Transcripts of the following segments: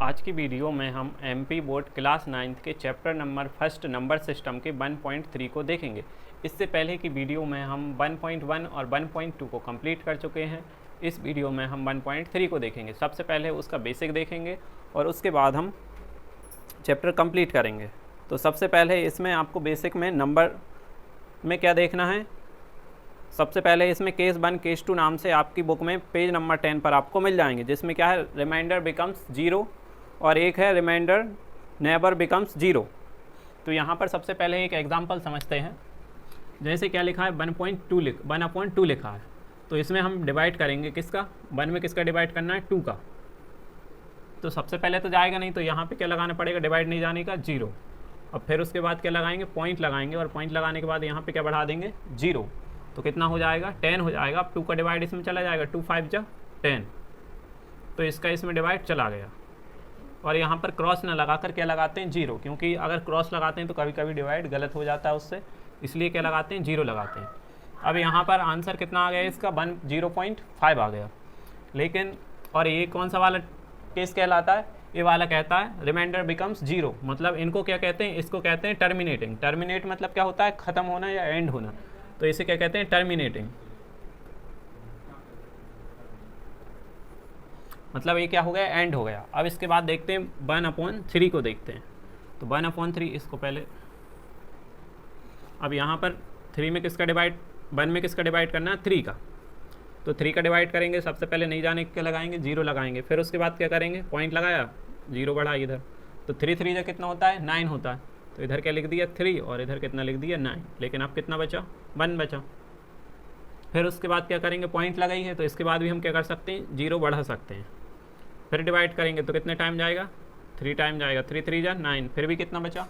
आज की वीडियो में हम एमपी बोर्ड क्लास 9th के chapter number first number system के 1.3 को देखेंगे। इससे पहले की वीडियो में हम 1.1 और 1.2 को कंप्लीट कर चुके हैं। इस वीडियो में हम 1.3 को देखेंगे। सबसे पहले उसका बेसिक देखेंगे और उसके बाद हम चैप्टर कंप्लीट करेंगे। तो सबसे पहले इसमें आपको बेसिक में नंबर में क्या देखना है। सबसे पहले इसमें केस 1 केस 2 नाम से आपकी बुक में पेज नंबर 10 पर आपको मिल जाएंगे, जिसमें क्या है रिमाइंडर बिकम्स 0 और एक है रिमाइंडर नेबर बिकम्स 0। तो यहाँ पर सबसे पहले एक एग्जांपल समझते हैं। जैसे क्या लिखा है 1.2 लिखा है। तो इसमें हम डिवाइड करेंगे किसका, 1 में किसका डिवाइड करना है, 2 का। तो सबसे पहले तो जाएगा नहीं, तो यहाँ पे क्या लगाना पड़ेगा, डिवाइड नहीं जाने का 0। और फिर उसके बाद क्या लगाएंगे, पॉइंट लगाएंगे, और पॉइंट लगाने के बाद यहाँ पे क्या बढ़ा देंगे 0। तो कितना हो जाएगा 10 हो जाएगा। अब 2 का डिवाइड इसमें चला जाएगा, 2 5 जा 10। तो इसका इसमें डिवाइड चला गया। और यहाँ पर क्रॉस ना लगा कर क्या लगाते हैं 0, क्योंकि अगर क्रॉस लगाते हैं तो कभी कभी डिवाइड गलत हो जाता है उससे, इसलिए क्या लगाते हैं 0 लगाते हैं। अब यहाँ पर आंसर कितना आ गया इसका 0.5 आ गया। लेकिन और ये कौन सा वाला केस कहलाता है, ये वाला कहता है रिमाइंडर बिकम्स 0। मतलब इनको क्या कहते हैं, इसको कहते हैं टर्मिनेटिंग। टर्मिनेट मतलब क्या होता है, ख़त्म होना या एंड होना। तो इसे क्या कहते हैं, टर्मिनेटिंग। मतलब ये क्या हो गया, एंड हो गया। अब इसके बाद देखते हैं 1/3 को देखते हैं। तो 1/3 इसको पहले, अब यहाँ पर 3 में किसका डिवाइड, 1 में किसका डिवाइड करना है, 3 का। तो 3 का डिवाइड करेंगे, सबसे पहले नहीं जाने के लगाएंगे 0 लगाएंगे। फिर उसके बाद क्या करेंगे, पॉइंट लगाया 0 बढ़ा इधर। तो 3 3 जो कितना होता है 9 होता है। तो इधर क्या लिख दिया 3 और इधर कितना लिख दिया 9। लेकिन अब कितना बचा, 1 बचा। फिर उसके बाद क्या करेंगे, पॉइंट लगाई है, तो इसके बाद भी हम क्या कर सकते हैं 0 बढ़ा सकते हैं। फिर डिवाइड करेंगे तो कितने टाइम जाएगा, 3 टाइम जाएगा। 3 3 जा 9। फिर भी कितना बचा,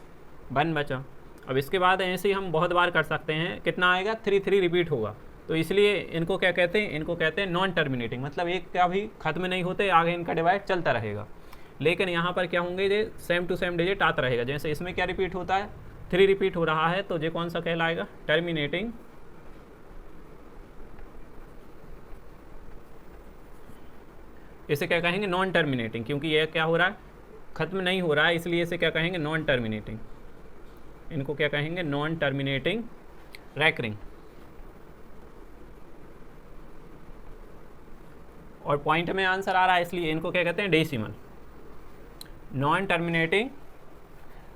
1 बचा। अब इसके बाद ऐसे ही हम बहुत बार कर सकते हैं। कितना आएगा 3 3 रिपीट होगा। तो इसलिए इनको क्या कहते हैं, इनको कहते हैं नॉन टर्मिनेटिंग। मतलब एक क्या भी खत्म नहीं होते, आगे इनका डिवाइड चलता रहेगा। लेकिन यहाँ पर क्या होंगे, ये सेम टू सेम डिजिट आता रहेगा। जैसे इसमें क्या रिपीट होता है, 3 रिपीट हो रहा है, तो ये कौन सा कहलाएगा, टर्मिनेटिंग। इसे क्या कहेंगे, नॉन टर्मिनेटिंग, क्योंकि यह क्या हो रहा है, खत्म नहीं हो रहा है, इसलिए इसे क्या कहेंगे, नॉन टर्मिनेटिंग। इनको क्या कहेंगे, नॉन टर्मिनेटिंग रैकरिंग। और पॉइंट में आंसर आ रहा है, इसलिए इनको क्या कहते हैं, decimal. Non terminating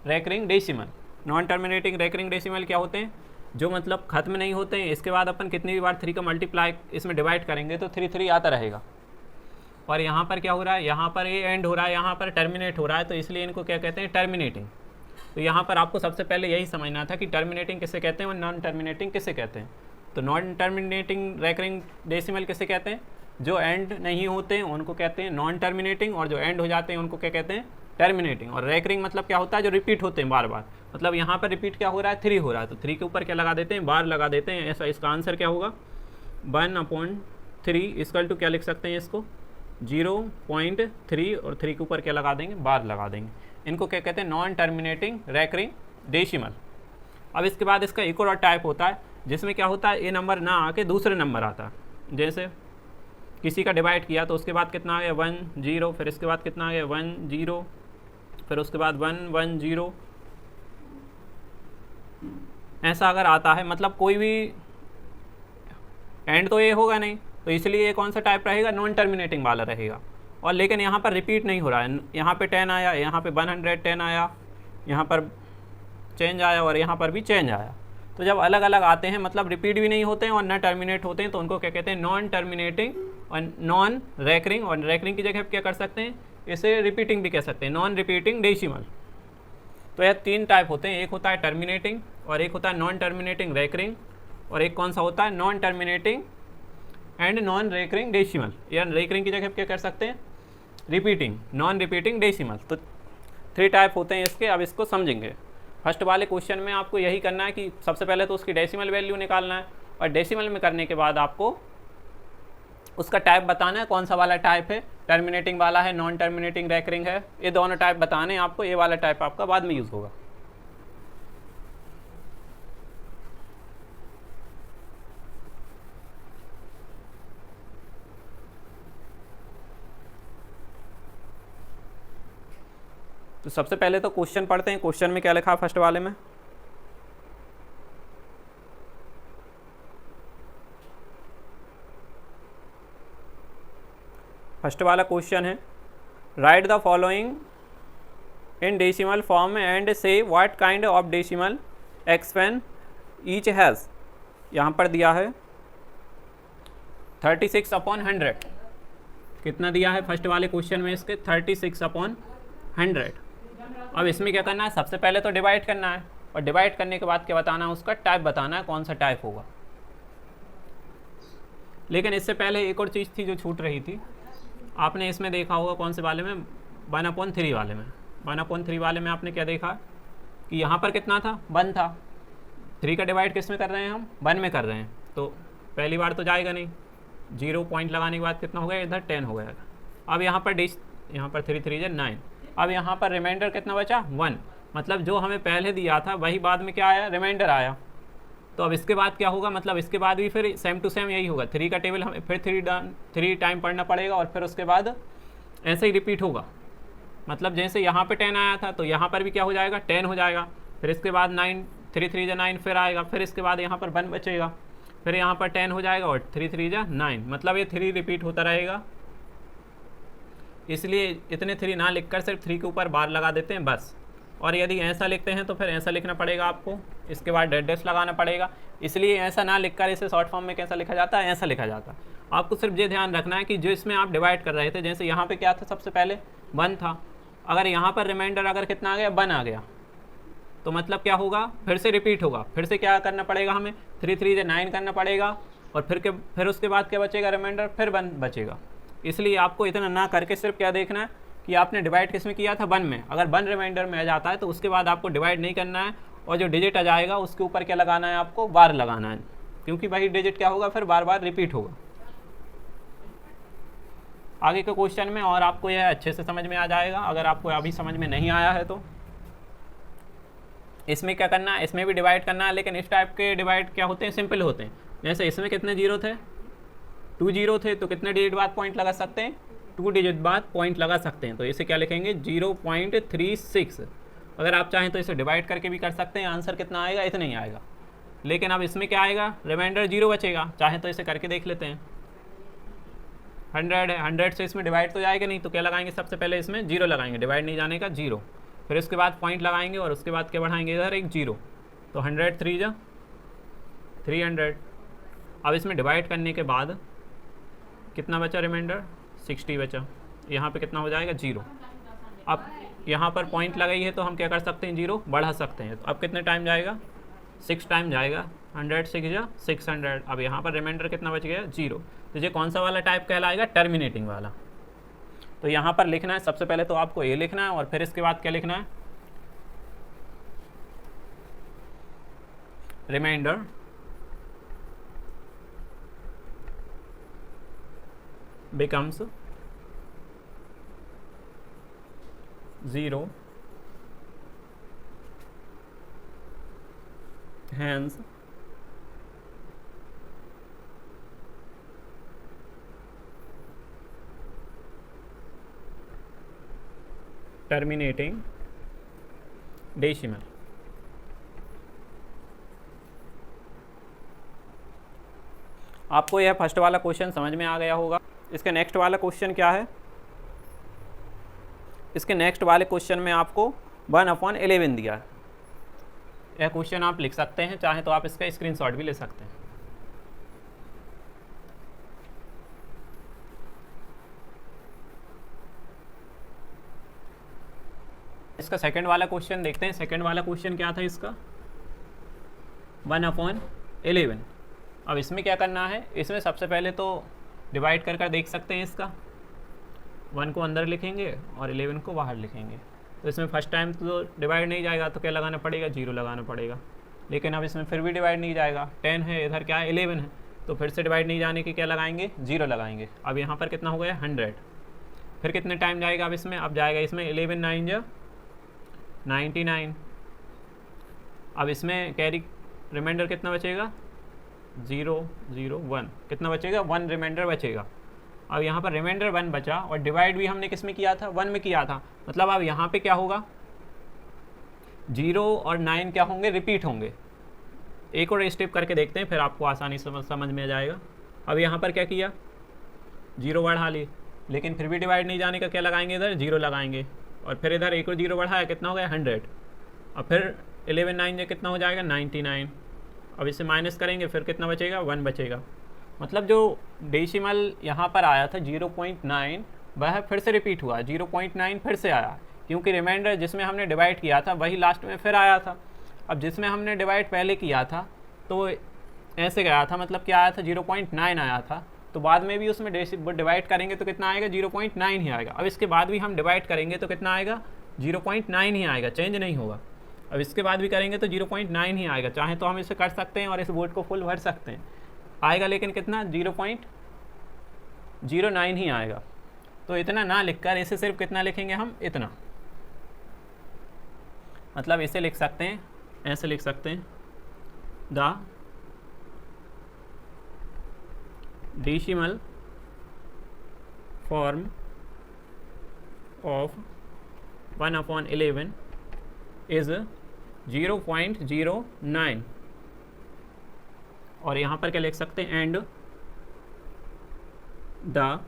recurring decimal. Non terminating recurring decimal क्या होते हैं, जो मतलब खत्म नहीं होते हैं। इसके बाद अपन कितनी भी बार 3 का मल्टीप्लाई इसमें डिवाइड करेंगे तो 3 3 आता रहेगा। और यहाँ पर क्या हो रहा है, यहाँ पर ये एंड हो रहा है, यहाँ पर टर्मिनेट हो रहा है, तो इसलिए इनको क्या कहते हैं, टर्मिनेटिंग। तो यहाँ पर आपको सबसे पहले यही समझना था कि टर्मिनेटिंग किसे कहते हैं और नॉन टर्मिनेटिंग किसे कहते हैं। तो नॉन टर्मिनेटिंग रैकरिंग डेसिमल किसे कहते हैं, जो एंड नहीं होते हैं उनको कहते हैं नॉन टर्मिनेटिंग, और जो एंड हो जाते हैं उनको क्या कहते हैं, टर्मिनेटिंग। और रैकरिंग मतलब क्या होता है, जो रिपीट होते हैं बार बार। मतलब यहाँ पर रिपीट क्या हो रहा है, 3 हो रहा है, तो 3 के ऊपर क्या लगा देते हैं, बार लगा देते हैं। ऐसा इसका आंसर क्या होगा, 1/3 इक्वल टू क्या लिख सकते हैं इसको, 0.3 और 3 के ऊपर क्या लगा देंगे, बार लगा देंगे। इनको क्या कहते हैं, नॉन टर्मिनेटिंग रैकरिंग डेसिमल। अब इसके बाद इसका एक और टाइप होता है, जिसमें क्या होता है, ये नंबर ना आके दूसरे नंबर आता है। जैसे किसी का डिवाइड किया तो उसके बाद कितना आ गया 1 0, फिर इसके बाद कितना आ गया 1 0, फिर उसके बाद 1 1 0। ऐसा अगर आता है, मतलब कोई भी एंड तो ये होगा नहीं, तो इसलिए ये कौन सा टाइप रहेगा, नॉन टर्मिनेटिंग वाला रहेगा। और लेकिन यहाँ पर रिपीट नहीं हो रहा है, यहाँ पे 10 आया, यहाँ पे 110 आया, यहाँ पर चेंज आया, और यहाँ पर भी चेंज आया। तो जब अलग अलग आते हैं, मतलब रिपीट भी नहीं होते हैं और न टर्मिनेट होते हैं, तो उनको क्या कहते हैं, नॉन टर्मिनेटिंग और नॉन रैकरिंग। और रैकरिंग की जगह क्या कर सकते हैं, इसे रिपीटिंग भी कह सकते हैं, नॉन रिपीटिंग डेसिमल। तो यह 3 टाइप होते हैं, एक होता है टर्मिनेटिंग, और एक होता है नॉन टर्मिनेटिंग रैकरिंग, और एक कौन सा होता है, non terminating and non recurring decimal. या रेकरिंग की जगह क्या कर सकते हैं, रिपीटिंग, नॉन रिपीटिंग डेसिमल। तो 3 टाइप होते हैं इसके। अब इसको समझेंगे। फर्स्ट वाले क्वेश्चन में आपको यही करना है कि सबसे पहले तो उसकी डेसिमल वैल्यू निकालना है, और डेसिमल में करने के बाद आपको उसका टाइप बताना है, कौन सा वाला टाइप है, टर्मिनेटिंग वाला है, नॉन टर्मिनेटिंग रैकरिंग है। ये दोनों टाइप बताने हैं आपको, ये वाला टाइप आपका बाद में यूज़ होगा। तो सबसे पहले तो क्वेश्चन पढ़ते हैं। क्वेश्चन में क्या लिखा है फर्स्ट वाले में? फर्स्ट वाला क्वेश्चन है, write the following in decimal form and say what kind of decimal expansion each has. यहाँ पर दिया है 36/100। कितना दिया है फर्स्ट वाले क्वेश्चन में इसके? 36/100। अब इसमें क्या करना है, सबसे पहले तो डिवाइड करना है, और डिवाइड करने के बाद क्या बताना है, उसका टाइप बताना है, कौन सा टाइप होगा। लेकिन इससे पहले एक और चीज़ थी जो छूट रही थी, आपने इसमें देखा होगा कौन से वाले में, 1/3 वाले में। 1/3 वाले में आपने क्या देखा कि यहाँ पर कितना था, 1 था। 3 का डिवाइड किस में कर रहे हैं हम? 1 में कर रहे हैं, तो पहली बार तो जाएगा नहीं। 0 पॉइंट लगाने के बाद कितना हो गया, इधर 10 हो गया। अब यहाँ पर यहाँ पर 3 3 9। अब यहाँ पर रिमाइंडर कितना बचा, 1। मतलब जो हमें पहले दिया था वही बाद में क्या आया, रिमाइंडर आया। तो अब इसके बाद क्या होगा, मतलब इसके बाद भी फिर सेम टू सेम यही होगा। 3 का टेबल हमें फिर 3 टाइम पढ़ना पड़ेगा, और फिर उसके बाद ऐसे ही रिपीट होगा। मतलब जैसे यहाँ पे 10 आया था, तो यहाँ पर भी क्या हो जाएगा, 10 हो जाएगा। फिर इसके बाद 9, 3 3 9 फिर आएगा। फिर इसके बाद यहाँ पर 1 बचेगा, फिर यहाँ पर 10 हो जाएगा, और 3 3 9। मतलब ये 3 रिपीट होता रहेगा। इसलिए इतने 3 ना लिखकर सिर्फ 3 के ऊपर बार लगा देते हैं बस। और यदि ऐसा लिखते हैं तो फिर ऐसा लिखना पड़ेगा आपको, इसके बाद डैश लगाना पड़ेगा। इसलिए ऐसा ना लिखकर इसे शॉर्ट फॉर्म में कैसा लिखा जाता है, ऐसा लिखा जाता है। आपको सिर्फ ये ध्यान रखना है कि जो इसमें आप डिवाइड कर रहे थे, जैसे यहाँ पे क्या था, सबसे पहले 1 था। अगर यहाँ पर रिमाइंडर अगर कितना आ गया, 1 आ गया, तो मतलब क्या होगा, फिर से रिपीट होगा। फिर से क्या करना पड़ेगा हमें, 3 3 9 करना पड़ेगा, और फिर उसके बाद क्या बचेगा, रिमाइंडर फिर 1 बचेगा। इसलिए आपको इतना ना करके सिर्फ क्या देखना है कि आपने डिवाइड किस में किया था, 1 में। अगर 1 रिमाइंडर में आ जाता है तो उसके बाद आपको डिवाइड नहीं करना है, और जो डिजिट आ जाएगा उसके ऊपर क्या लगाना है, आपको बार लगाना है, क्योंकि वही डिजिट क्या होगा, फिर बार बार रिपीट होगा। आगे के क्वेश्चन में और आपको यह अच्छे से समझ में आ जाएगा। अगर आपको अभी समझ में नहीं आया है तो इसमें क्या करना है, इसमें भी डिवाइड करना है, लेकिन इस टाइप के डिवाइड क्या होते हैं, सिंपल होते हैं। जैसे इसमें कितने 0 थे, 2 0 थे, तो कितने डिजिट बाद पॉइंट लगा सकते हैं, 2 डिजिट बाद पॉइंट लगा सकते हैं। तो इसे क्या लिखेंगे, 0.36। अगर आप चाहें तो इसे डिवाइड करके भी कर सकते हैं। आंसर कितना आएगा, इतना ही आएगा। लेकिन अब इसमें क्या आएगा, रिमाइंडर 0 बचेगा। चाहे तो इसे करके देख लेते हैं। 100 है, 100 से इसमें डिवाइड तो जाएगा नहीं, तो क्या लगाएंगे, सबसे पहले इसमें 0 लगाएंगे, डिवाइड नहीं जाने का 0। फिर उसके बाद पॉइंट लगाएंगे, और उसके बाद क्या बढ़ाएंगे, इधर एक 0। तो 100 3 300। अब इसमें डिवाइड करने के बाद कितना बचा, रिमाइंडर 60 बचा। यहाँ पे कितना हो जाएगा, 0। अब यहाँ पर पॉइंट लगाई है, तो हम क्या कर सकते हैं, 0 बढ़ा सकते हैं। तो अब कितने टाइम जाएगा, 6 टाइम जाएगा। 100 6 600। अब यहाँ पर रिमाइंडर कितना बच गया, 0। तो ये कौन सा वाला टाइप कहलाएगा, टर्मिनेटिंग वाला। तो यहाँ पर लिखना है, सबसे पहले तो आपको ये लिखना है, और फिर इसके बाद क्या लिखना है, reminder becomes 0, hence terminating decimal। आपको यह फर्स्ट वाला क्वेश्चन समझ में आ गया होगा। इसके नेक्स्ट वाला क्वेश्चन क्या है, इसके नेक्स्ट वाले क्वेश्चन में आपको 1/11 दिया है। यह क्वेश्चन आप लिख सकते हैं, चाहे तो आप इसका स्क्रीनशॉट भी ले सकते हैं। इसका सेकंड वाला क्वेश्चन देखते हैं। सेकंड वाला क्वेश्चन क्या था इसका, 1/11। अब इसमें क्या करना है, इसमें सबसे पहले तो डिवाइड कर देख सकते हैं। इसका 1 को अंदर लिखेंगे और 11 को बाहर लिखेंगे। तो इसमें फर्स्ट टाइम तो डिवाइड नहीं जाएगा, तो क्या लगाना पड़ेगा, 0 लगाना पड़ेगा। लेकिन अब इसमें फिर भी डिवाइड नहीं जाएगा, 10 है, इधर क्या है, 11 है, तो फिर से डिवाइड नहीं जाने के क्या लगाएंगे, 0 लगाएंगे। अब यहाँ पर कितना हो गया, 100। फिर कितने टाइम जाएगा अब इसमें, अब जाएगा इसमें 11 9 99। अब इसमें कैरी रिमाइंडर कितना बचेगा, 0 0 1। कितना बचेगा, 1 रिमाइंडर बचेगा। अब यहाँ पर रिमाइंडर 1 बचा, और डिवाइड भी हमने किस में किया था, 1 में किया था। मतलब अब यहाँ पे क्या होगा, 0 और 9 क्या होंगे, रिपीट होंगे। एक और स्टेप करके देखते हैं, फिर आपको आसानी से समझ में आ जाएगा। अब यहाँ पर क्या किया, 0 बढ़ा लिए, लेकिन फिर भी डिवाइड नहीं जाने का क्या लगाएंगे, इधर 0 लगाएंगे, और फिर इधर एक और 0 बढ़ाया, कितना हो गया 100, और फिर 11 9 से कितना हो जाएगा 99। अब इसे माइनस करेंगे, फिर कितना बचेगा 1 बचेगा। मतलब जो डेसिमल यहाँ पर आया था 0.9, वह फिर से रिपीट हुआ, 0.9 फिर से आया, क्योंकि रिमाइंडर जिसमें हमने डिवाइड किया था वही लास्ट में फिर आया था। अब जिसमें हमने डिवाइड पहले किया था तो ऐसे गया था, मतलब क्या आया था 0.9 आया था, तो बाद में भी उसमें डिवाइड करेंगे तो कितना आएगा 0.9 ही आएगा। अब इसके बाद भी हम डिवाइड करेंगे तो कितना आएगा 0.9 ही आएगा, चेंज नहीं होगा। अब इसके बाद भी करेंगे तो 0.9 ही आएगा, चाहे तो हम इसे कर सकते हैं और इस बोर्ड को फुल भर सकते हैं, आएगा लेकिन कितना 0.09 ही आएगा। तो इतना ना लिखकर इसे सिर्फ कितना लिखेंगे हम, इतना, मतलब इसे लिख सकते हैं, ऐसे लिख सकते हैं, the decimal form of 1/11 is 0.09। और यहाँ पर क्या लिख सकते हैं, and the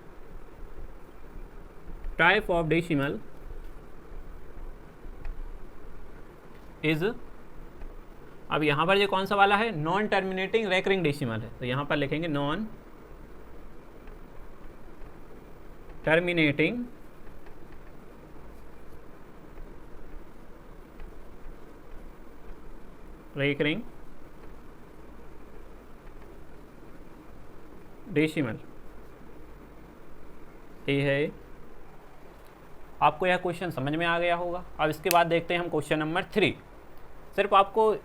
type of decimal is, अब यहाँ पर ये कौन सा वाला है, नॉन टर्मिनेटिंग रेकरिंग डेसिमल है, तो यहाँ पर लिखेंगे नॉन टर्मिनेटिंग रेकरिंग डेसिमल। ये है, आपको यह क्वेश्चन समझ में आ गया होगा। अब इसके बाद देखते हैं हम क्वेश्चन नंबर 3। सिर्फ आपको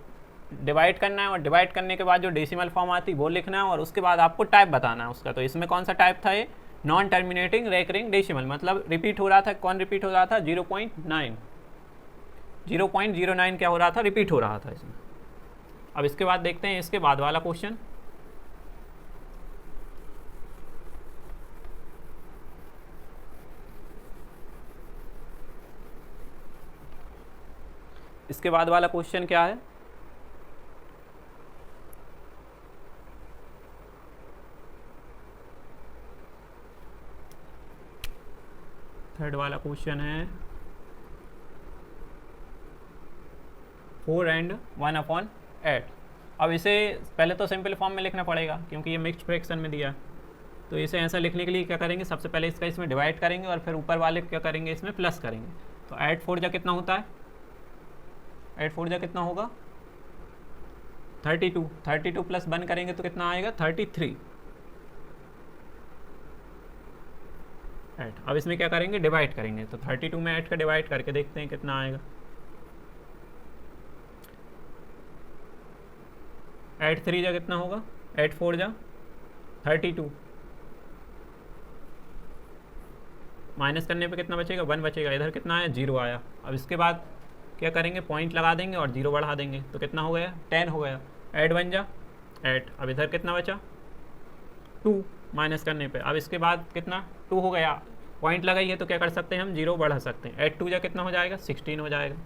डिवाइड करना है, और डिवाइड करने के बाद जो डेसिमल फॉर्म आती है वो लिखना है, और उसके बाद आपको टाइप बताना है उसका। तो इसमें कौन सा टाइप था, ये नॉन टर्मिनेटिंग रेकरिंग डेसिमल, मतलब रिपीट हो रहा था। कौन रिपीट हो रहा था, 0.9, 0.09 क्या हो रहा था, रिपीट हो रहा था इसमें। अब इसके बाद देखते हैं इसके बाद वाला क्वेश्चन। इसके बाद वाला क्वेश्चन क्या है, थर्ड वाला क्वेश्चन है 4 and 1/8। अब इसे पहले तो सिंपल फॉर्म में लिखना पड़ेगा क्योंकि ये मिक्स्ड फ्रैक्शन में दिया है। तो इसे ऐसा लिखने के लिए क्या करेंगे, सबसे पहले इसका इसमें डिवाइड करेंगे और फिर ऊपर वाले क्या करेंगे, इसमें प्लस करेंगे। तो 8 4 जा कितना होता है, 8 4 जा कितना होगा 32, 32 प्लस 1 करेंगे तो कितना आएगा 33। अब इसमें क्या करेंगे, डिवाइड करेंगे। तो 32 में 8 का डिवाइड करके देखते हैं कितना आएगा। 8 3 जा कितना होगा, 8 4 जा 32, माइनस करने पे कितना बचेगा 1 बचेगा, इधर कितना आया 0 आया। अब इसके बाद क्या करेंगे, पॉइंट लगा देंगे और 0 बढ़ा देंगे तो कितना हो गया 10 हो गया। 8 1 जा 8, अब इधर कितना बचा 2, माइनस करने पे। अब इसके बाद कितना 2 हो गया, पॉइंट लगाई है तो क्या कर सकते हैं हम 0 बढ़ा सकते हैं। 8 2 जा कितना हो जाएगा 16 हो जाएगा।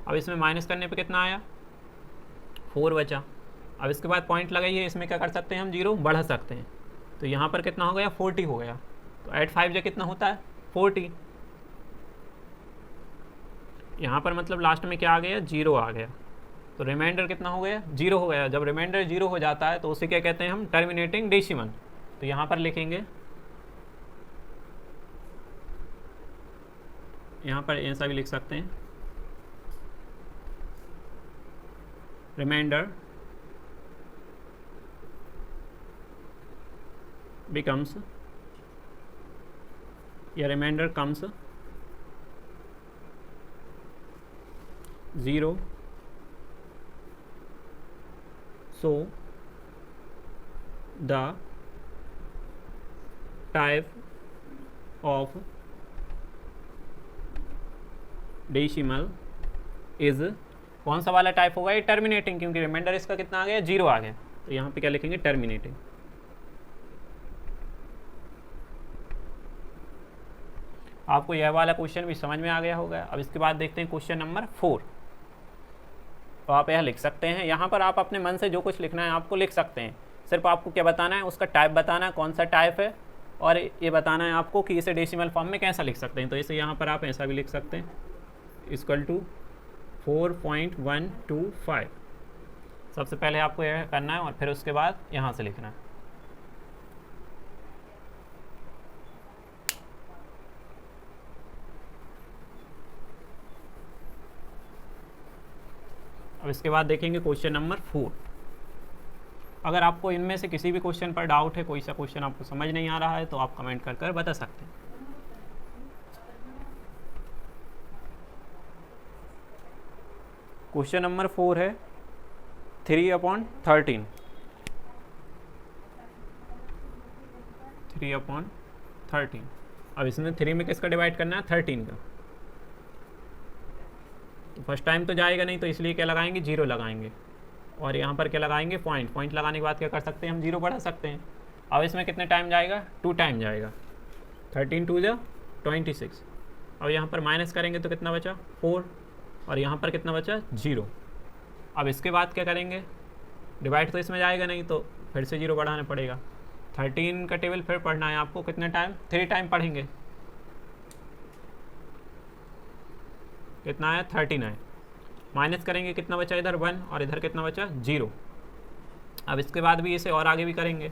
अब इसमें माइनस करने पे कितना आया 4 बचा। अब इसके बाद पॉइंट लगाई है, इसमें क्या कर सकते हैं हम 0 बढ़ा सकते हैं। तो यहाँ पर कितना हो गया 40 हो गया। तो 8 5 जा कितना होता है 40। यहाँ पर मतलब लास्ट में क्या आ गया 0 आ गया। तो रिमाइंडर कितना हो गया 0 हो गया। जब रिमाइंडर 0 हो जाता है तो उसे क्या कहते हैं हम, टर्मिनेटिंग डेसिमल। तो यहाँ पर लिखेंगे, यहाँ पर ऐसा भी लिख सकते हैं, रिमाइंडर becomes, या remainder comes 0, so the type of decimal is, कौन सा वाला टाइप होगा ये टर्मिनेटिंग, क्योंकि रिमाइंडर इसका कितना आ गया 0 आ गया। तो यहाँ पे क्या लिखेंगे टर्मिनेटिंग। आपको यह वाला क्वेश्चन भी समझ में आ गया होगा। अब इसके बाद देखते हैं क्वेश्चन नंबर 4। तो आप यह लिख सकते हैं। यहाँ पर आप अपने मन से जो कुछ लिखना है आपको लिख सकते हैं, सिर्फ आपको क्या बताना है, उसका टाइप बताना है, कौन सा टाइप है, और ये बताना है आपको कि इसे डेसिमल फॉर्म में कैसा लिख सकते हैं। तो इसे यहाँ पर आप ऐसा भी लिख सकते हैं, इक्वल टू 4.125। सबसे पहले आपको यह करना है और फिर उसके बाद यहाँ से लिखना है। अब इसके बाद देखेंगे क्वेश्चन नंबर 4। अगर आपको इनमें से किसी भी क्वेश्चन पर डाउट है, कोई सा क्वेश्चन आपको समझ नहीं आ रहा है, तो आप कमेंट कर बता सकते हैं। क्वेश्चन नंबर 4 है 3/13। 3/13। अब इसमें 3 में किसका डिवाइड करना है, 13 का। तो फर्स्ट टाइम तो जाएगा नहीं, तो इसलिए क्या लगाएंगे, 0 लगाएंगे, और यहाँ पर क्या लगाएंगे, पॉइंट लगाने के बाद क्या कर सकते हैं हम, 0 बढ़ा सकते हैं। अब इसमें कितने टाइम जाएगा, 2 टाइम जाएगा। 13 2 जा 26। अब यहाँ पर माइनस करेंगे तो कितना बचा, 4, और यहाँ पर कितना बचा, 0। अब इसके बाद क्या करेंगे, डिवाइड तो इसमें जाएगा नहीं, तो फिर से 0 बढ़ाना पड़ेगा। 13 का टेबल फिर पढ़ना है आपको, कितने टाइम, 3 टाइम पढ़ेंगे। कितना है, 39। माइनस करेंगे, कितना बचा इधर 1, और इधर कितना बचा, 0। अब इसके बाद भी इसे और आगे भी करेंगे।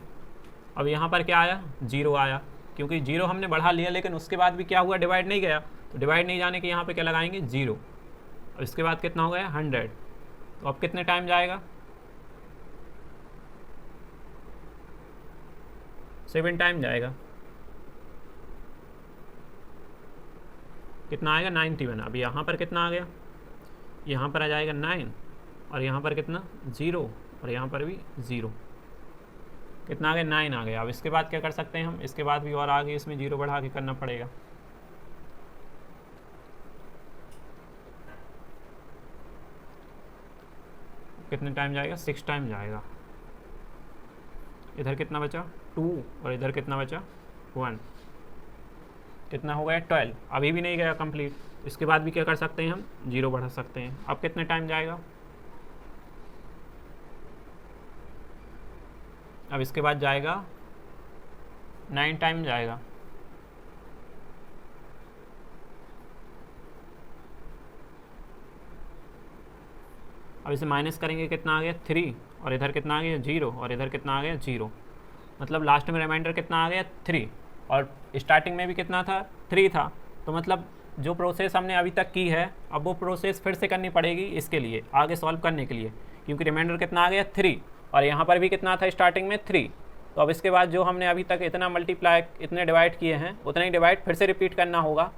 अब यहाँ पर क्या आया, 0 आया, क्योंकि 0 हमने बढ़ा लिया, लेकिन उसके बाद भी क्या हुआ, डिवाइड नहीं गया, तो डिवाइड नहीं जाने के यहाँ पे क्या लगाएंगे, 0। अब इसके बाद कितना हो गया, 100। तो अब कितने टाइम जाएगा, 7 टाइम जाएगा। कितना आएगा, 91। अब यहाँ पर कितना आ गया, यहाँ पर आ जाएगा 9, और यहाँ पर कितना, 0, और यहाँ पर भी 0। कितना आ गया, 9 आ गया। अब इसके बाद क्या कर सकते हैं हम, इसके बाद भी और आगे इसमें 0 बढ़ा के करना पड़ेगा। कितने टाइम जाएगा, 6 टाइम जाएगा। इधर कितना बचा, 2, और इधर कितना बचा, 1। कितना हो गया, 12। अभी भी नहीं गया कंप्लीट, इसके बाद भी क्या कर सकते हैं हम, 0 बढ़ा सकते हैं। अब कितने टाइम जाएगा, अब इसके बाद जाएगा 9 टाइम जाएगा। अब इसे माइनस करेंगे, कितना आ गया, 3, और इधर कितना आ गया, 0, और इधर कितना आ गया, 0। मतलब लास्ट में रिमाइंडर कितना आ गया, 3, और स्टार्टिंग में भी कितना था, 3 था। तो मतलब जो प्रोसेस हमने अभी तक की है, अब वो प्रोसेस फिर से करनी पड़ेगी इसके लिए, आगे सॉल्व करने के लिए, क्योंकि रिमाइंडर कितना आ गया, 3, और यहाँ पर भी कितना था स्टार्टिंग में, 3। तो अब इसके बाद जो हमने अभी तक इतना मल्टीप्लाई, इतने डिवाइड किए हैं, उतना ही डिवाइड फिर से रिपीट करना होगा।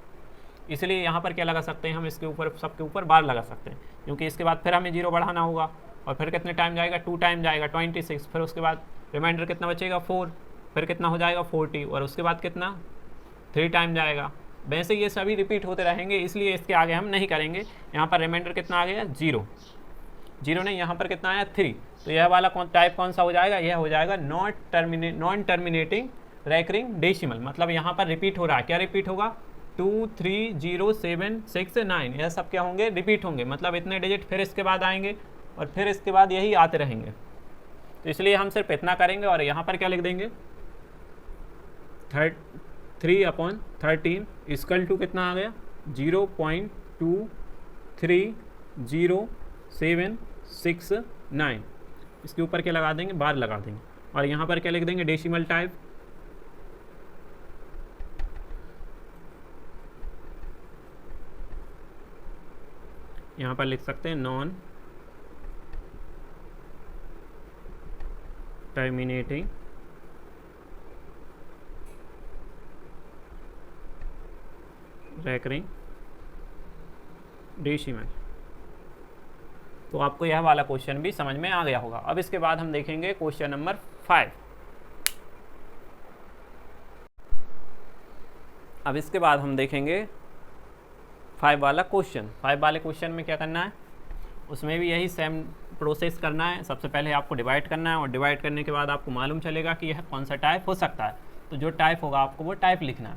इसलिए यहाँ पर क्या लगा सकते हैं हम, इसके ऊपर, सबके ऊपर बार लगा सकते हैं, क्योंकि इसके बाद फिर हमें 0 बढ़ाना होगा, और फिर कितने टाइम जाएगा, 2 टाइम जाएगा, 26। फिर उसके बाद रिमाइंडर कितना बचेगा, 4, फिर कितना हो जाएगा, 40, और उसके बाद कितना, 3 टाइम जाएगा। वैसे ये सभी रिपीट होते रहेंगे, इसलिए इसके आगे हम नहीं करेंगे। यहाँ पर रिमाइंडर कितना आ गया, 0 नहीं, यहाँ पर कितना आया, 3। तो यह वाला टाइप कौन सा हो जाएगा, यह हो जाएगा नॉन टर्मिनेटिंग रैकरिंग डेसिमल। मतलब यहाँ पर रिपीट हो रहा है, क्या रिपीट होगा, 2 3 0 7 6 9, यह सब क्या होंगे, रिपीट होंगे। मतलब इतने डिजिट फिर इसके बाद आएंगे, और फिर इसके बाद यही आते रहेंगे। तो इसलिए हम सिर्फ इतना करेंगे, और यहाँ पर क्या लिख देंगे, 3/13 इक्वल टू कितना आ गया, 0.2306769। इसके ऊपर क्या लगा देंगे, बार लगा देंगे, और यहाँ पर क्या लिख देंगे, डेसिमल टाइप। यहाँ पर लिख सकते हैं नॉन टर्मिनेटिंग रैकरिंग डेसिमल। तो आपको यह वाला क्वेश्चन भी समझ में आ गया होगा। अब इसके बाद हम देखेंगे क्वेश्चन नंबर 5। अब इसके बाद हम देखेंगे 5 वाला क्वेश्चन। 5 वाले क्वेश्चन में क्या करना है, उसमें भी यही सेम प्रोसेस करना है। सबसे पहले आपको डिवाइड करना है, और डिवाइड करने के बाद आपको मालूम चलेगा कि यह कौन सा टाइप हो सकता है। तो जो टाइप होगा आपको वो टाइप लिखना है।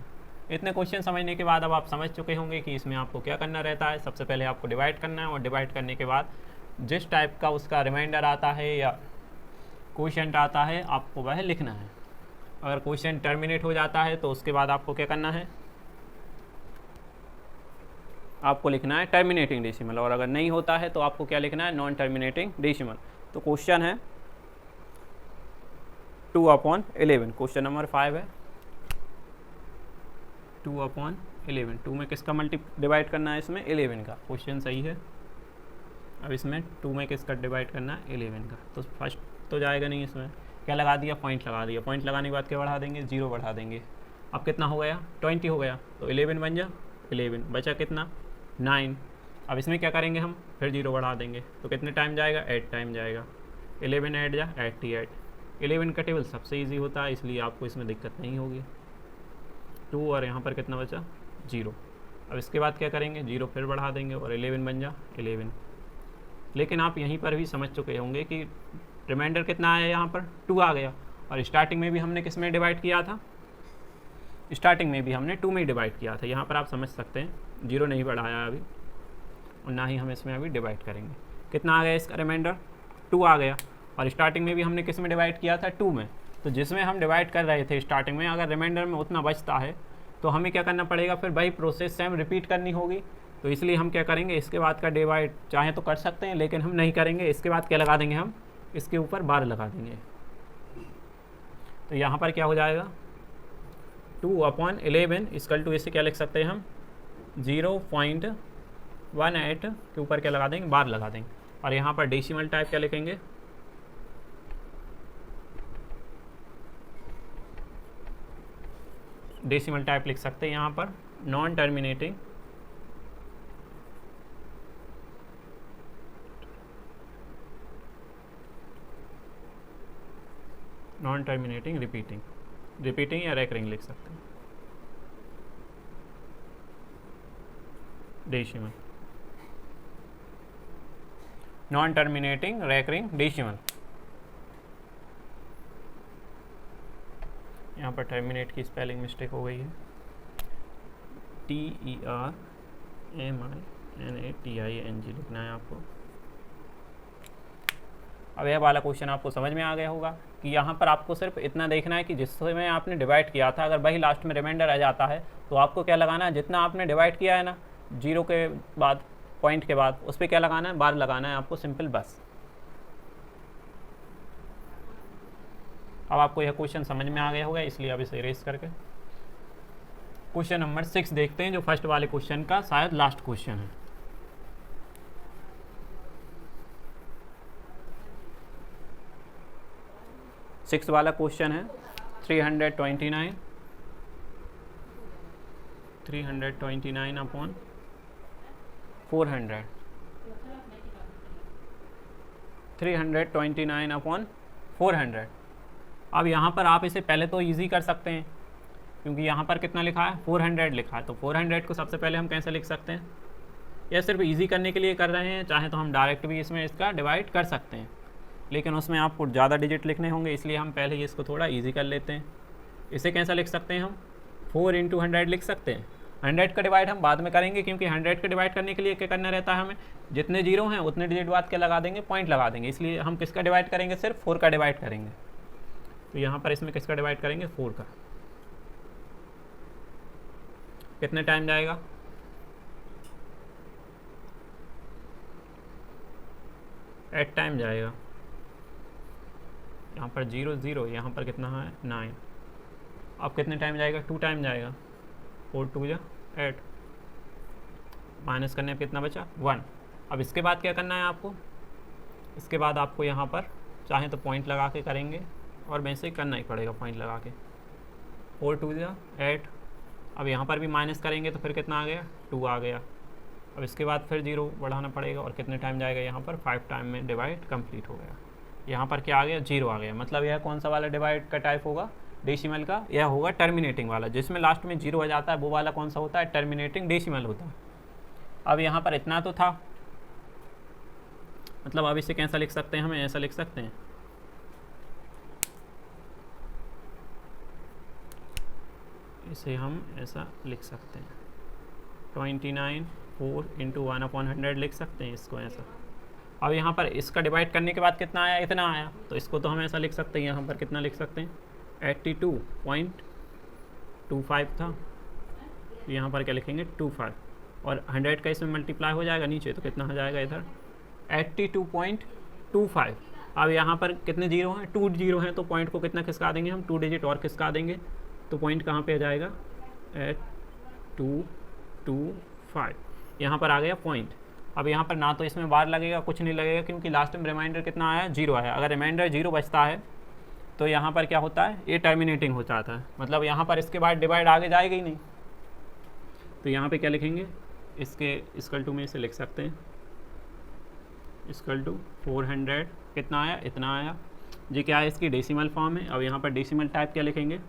इतने क्वेश्चन समझने के बाद अब आप समझ चुके होंगे कि इसमें आपको क्या करना रहता है। सबसे पहले आपको डिवाइड करना है, और डिवाइड करने के बाद जिस टाइप का उसका रिमाइंडर आता है या क्वोशिएंट आता है आपको वह लिखना है। अगर क्वोशिएंट टर्मिनेट हो जाता है तो उसके बाद आपको क्या करना है, आपको लिखना है टर्मिनेटिंग डेसिमल, और अगर नहीं होता है तो आपको क्या लिखना है, नॉन टर्मिनेटिंग डेसिमल। तो क्वेश्चन है 2/11, क्वेश्चन नंबर 5 है 2/11। 2 में किसका मल्टी डिवाइड करना है, इसमें 11 का। क्वेश्चन सही है। अब इसमें 2 में किसका डिवाइड करना है, 11 का। तो फर्स्ट तो जाएगा नहीं, इसमें क्या लगा दिया, पॉइंट लगा दिया। पॉइंट लगाने के बाद क्या बढ़ा देंगे, 0 बढ़ा देंगे। अब कितना हो गया, 20 हो गया, तो 11 बन जा 11, बचा कितना 9। अब इसमें क्या करेंगे हम, फिर 0 बढ़ा देंगे, तो कितने टाइम जाएगा, 8 टाइम जाएगा। 11 ऐड जा 88। 11 का टेबल सबसे ईजी होता है, इसलिए आपको इसमें दिक्कत नहीं होगी। 2 और यहाँ पर कितना बचा, 0। अब इसके बाद क्या करेंगे, 0 फिर बढ़ा देंगे और 11 बन जा 11। लेकिन आप यहीं पर भी समझ चुके होंगे कि रिमाइंडर कितना आया, यहाँ पर 2 आ गया, और स्टार्टिंग में भी हमने किस में डिवाइड किया था, स्टार्टिंग में भी हमने 2 में डिवाइड किया था। यहाँ पर आप समझ सकते हैं 0 नहीं बढ़ाया अभी, और ना ही हम इसमें अभी डिवाइड करेंगे। कितना आ गया इसका रिमाइंडर, 2 आ गया, और स्टार्टिंग में भी हमने किस में डिवाइड किया था, 2 में। तो जिसमें हम डिवाइड कर रहे थे स्टार्टिंग में, अगर रिमाइंडर में उतना बचता है तो हमें क्या करना पड़ेगा, फिर वही प्रोसेस सेम रिपीट करनी होगी। तो इसलिए हम क्या करेंगे, इसके बाद का डिवाइड चाहे तो कर सकते हैं, लेकिन हम नहीं करेंगे। इसके बाद क्या लगा देंगे, हम इसके ऊपर बार लगा देंगे। तो यहाँ पर क्या हो जाएगा, 2/11 इक्वल टू, इसे क्या लिख सकते हैं हम, 0.18 के ऊपर क्या लगा देंगे, बार लगा देंगे। और यहाँ पर डेसिमल टाइप क्या लिखेंगे, डेसिमल टाइप लिख सकते हैं यहाँ पर नॉन टर्मिनेटिंग रिपीटिंग या रेकरिंग लिख सकते हैं, decimal, non terminating recurring decimal. यहाँ पर टर्मिनेट की स्पेलिंग मिस्टेक हो गई है, TERMINATING लिखना है आपको। अब यह वाला क्वेश्चन आपको समझ में आ गया होगा कि यहाँ पर आपको सिर्फ इतना देखना है कि जिसमें आपने डिवाइड किया था, अगर वही लास्ट में रिमाइंडर आ जाता है तो आपको क्या लगाना है, जितना आपने डिवाइड किया है ना 0 के बाद, पॉइंट के बाद, उस पर क्या लगाना है, बार लगाना है आपको, सिंपल बस। अब आपको यह क्वेश्चन समझ में आ गया होगा, इसलिए अब इसे इरेज करके क्वेश्चन नंबर 6 देखते हैं, जो फर्स्ट वाले क्वेश्चन का शायद लास्ट क्वेश्चन है। सिक्स वाला क्वेश्चन है 329 अपॉन 400, 329 अपॉन 400। अब यहाँ पर आप इसे पहले तो इजी कर सकते हैं, क्योंकि यहाँ पर कितना लिखा है, 400 लिखा है। तो 400 को सबसे पहले हम कैसे लिख सकते हैं, यह सिर्फ इजी करने के लिए कर रहे हैं, चाहे तो हम डायरेक्ट भी इसमें इसका डिवाइड कर सकते हैं, लेकिन उसमें आपको ज़्यादा डिजिट लिखने होंगे, इसलिए हम पहले ही इसको थोड़ा इजी कर लेते हैं। इसे कैसा लिख सकते हैं हम, 4 × 100 लिख सकते हैं। 100 का डिवाइड हम बाद में करेंगे, क्योंकि 100 का डिवाइड करने के लिए क्या करना रहता है हमें, जितने 0 हैं उतने डिजिट बाद क्या लगा देंगे, पॉइंट लगा देंगे। इसलिए हम किसका डिवाइड करेंगे, सिर्फ 4 का डिवाइड करेंगे। तो यहाँ पर इसमें किसका डिवाइड करेंगे, 4 का। कितने टाइम जाएगा, 8 टाइम जाएगा। यहाँ पर 0 0, यहाँ पर कितना है 9। अब कितने टाइम जाएगा, 2 टाइम जाएगा। 4 2 जा 8, माइनस करने पर कितना बचा 1। अब इसके बाद क्या करना है आपको, इसके बाद आपको यहाँ पर चाहे तो पॉइंट लगा के करेंगे, और वैसे ही करना ही पड़ेगा पॉइंट लगा के। 4 2 जा 8। अब यहाँ पर भी माइनस करेंगे तो फिर कितना आ गया, 2 आ गया। अब इसके बाद फिर 0 बढ़ाना पड़ेगा, और कितने टाइम जाएगा, यहाँ पर 5 टाइम में डिवाइड कंप्लीट हो गया। यहाँ पर क्या आ गया, 0 आ गया। मतलब यह कौन सा वाला डिवाइड का टाइप होगा, डेसिमल का, यह होगा टर्मिनेटिंग वाला। जिसमें लास्ट में 0 आ जाता है वो वाला कौन सा होता है, टर्मिनेटिंग डेसिमल होता है। अब यहाँ पर इतना तो था, मतलब अब इसे कैसा लिख सकते हैं, हमें ऐसा लिख सकते हैं, इसे हम ऐसा लिख सकते हैं 29 4 × 1/100 लिख सकते हैं इसको ऐसा। अब यहाँ पर इसका डिवाइड करने के बाद कितना आया, इतना आया, तो इसको तो हम ऐसा लिख सकते हैं, यहाँ पर कितना लिख सकते हैं 82.25 था, यहाँ पर क्या लिखेंगे 25, और 100 का इसमें मल्टीप्लाई हो जाएगा नीचे, तो कितना हो जाएगा इधर 82.25। अब यहाँ पर कितने जीरो हैं, 2 जीरो हैं, तो पॉइंट को कितना खिसका देंगे हम, 2 डिजिट और खिसका देंगे, तो पॉइंट कहाँ पे आ जाएगा 8225, यहाँ पर आ गया पॉइंट। अब यहाँ पर ना तो इसमें बार लगेगा, कुछ नहीं लगेगा, क्योंकि लास्ट में रिमाइंडर कितना आया, 0 आया। अगर रिमाइंडर 0 बचता है तो यहाँ पर क्या होता है, ये टर्मिनेटिंग हो जाता है, मतलब यहाँ पर इसके बाद डिवाइड आगे जाएगा ही नहीं। तो यहाँ पे क्या लिखेंगे, इसके इक्वल टू में इसे लिख सकते हैं इक्वल टू 400, कितना आया, इतना आया। ये क्या है, इसकी डेसिमल फॉर्म है। अब यहाँ पर डेसिमल टाइप क्या लिखेंगे,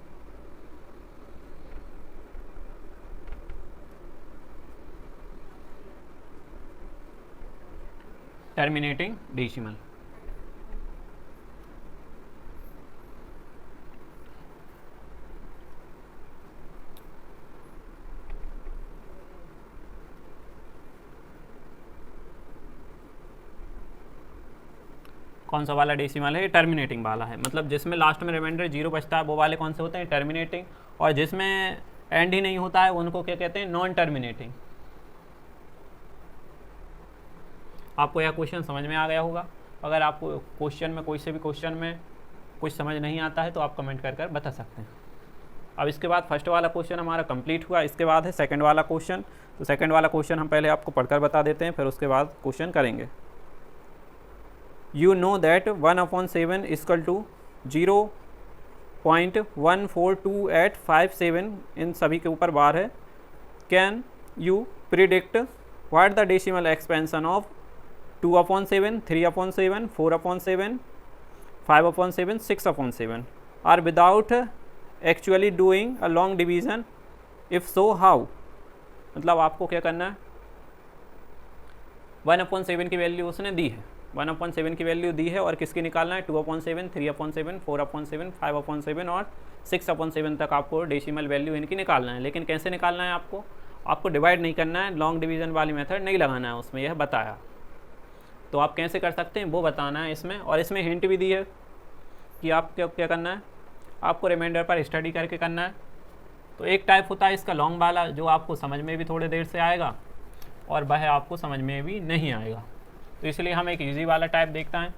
टर्मिनेटिंग डेसिमल। कौन सा वाला डेसिमल है, टर्मिनेटिंग वाला है, मतलब जिसमें लास्ट में रिमाइंडर 0 बचता है वो वाले कौन से होते हैं, टर्मिनेटिंग, और जिसमें एंड ही नहीं होता है उनको क्या कहते हैं, नॉन टर्मिनेटिंग। आपको यह क्वेश्चन समझ में आ गया होगा। अगर आपको क्वेश्चन में कोई से भी क्वेश्चन में कुछ समझ नहीं आता है तो आप कमेंट कर बता सकते हैं। अब इसके बाद फर्स्ट वाला क्वेश्चन हमारा कंप्लीट हुआ, इसके बाद है सेकंड वाला क्वेश्चन। तो सेकंड वाला क्वेश्चन हम पहले आपको पढ़कर बता देते हैं, फिर उसके बाद क्वेश्चन करेंगे। You know that 1/7 equal to 0.14287, इन सभी के ऊपर बार है। Can you predict what the decimal expansion of 2/7, 3/7, 4/7, 5/7, 6/7 are without actually doing a long division, if so how. मतलब आपको क्या करना है, 1/7 की वैल्यू उसने दी है, 1/7 की वैल्यू दी है, और किसकी निकालना है, 2/7, 3/7, 4/7, 5/7 और 6/7 तक आपको डेसिमल वैल्यू इनकी निकालना है। लेकिन कैसे निकालना है, आपको डिवाइड नहीं करना है, लॉन्ग डिवीज़न वाली मेथड नहीं लगाना है उसमें, यह बताया। तो आप कैसे कर सकते हैं वो बताना है इसमें, और इसमें हिंट भी दी है कि आप क्या करना है, आपको रिमाइंडर पर स्टडी करके करना है। तो एक टाइप होता है इसका लॉन्ग वाला, जो आपको समझ में भी थोड़ी देर से आएगा और वह आपको समझ में भी नहीं आएगा। तो इसलिए हम एक इजी वाला टाइप देखता है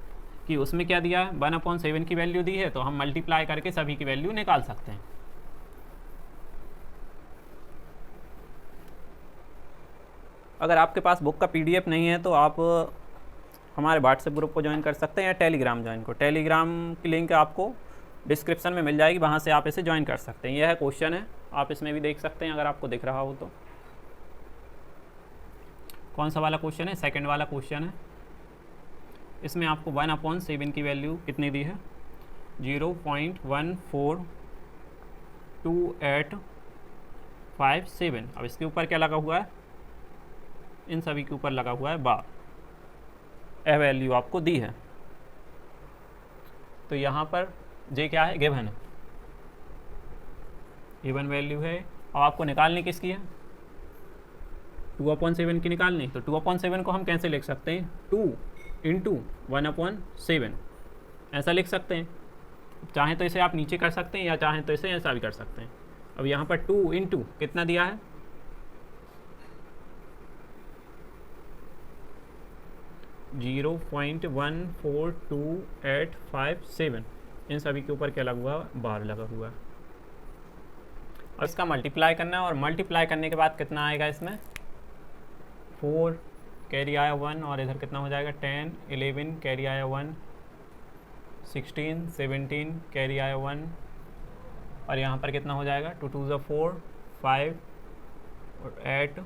कि उसमें क्या दिया है, 1/7 की वैल्यू दी है, तो हम मल्टीप्लाई करके सभी की वैल्यू निकाल सकते हैं। अगर आपके पास बुक का PDF नहीं है तो आप हमारे व्हाट्सएप ग्रुप को ज्वाइन कर सकते हैं, या टेलीग्राम ज्वाइन को। टेलीग्राम की लिंक आपको डिस्क्रिप्शन में मिल जाएगी, वहाँ से आप इसे ज्वाइन कर सकते हैं। यह क्वेश्चन है, आप इसमें भी देख सकते हैं अगर आपको दिख रहा हो तो। कौन सा वाला क्वेश्चन है, सेकंड वाला क्वेश्चन है। इसमें आपको 1/7 की वैल्यू कितनी दी है, 0.14287। अब इसके ऊपर क्या लगा हुआ है, इन सभी के ऊपर लगा हुआ है बार, यह वैल्यू आपको दी है। तो यहाँ पर जे क्या है, गिवन है, गिवन वैल्यू है। अब आपको निकालनी किसकी है, 2/7 की निकालनी। तो 2/7 को हम कैसे लिख सकते हैं, 2 × 1/7 ऐसा लिख सकते हैं। चाहे तो इसे आप नीचे कर सकते हैं, या चाहें तो इसे ऐसा भी कर सकते हैं। अब यहाँ पर 2 × कितना दिया है, 0.14287, इन सभी के ऊपर क्या लगा हुआ, बार लगा हुआ है। और इसका मल्टीप्लाई करना है, और मल्टीप्लाई करने के बाद कितना आएगा, इसमें 4 कैरी आया 1, और इधर कितना हो जाएगा 10, 11 कैरी आया 1, 16, 17 कैरी आया 1, और यहाँ पर कितना हो जाएगा 2 2 4, 5 और 8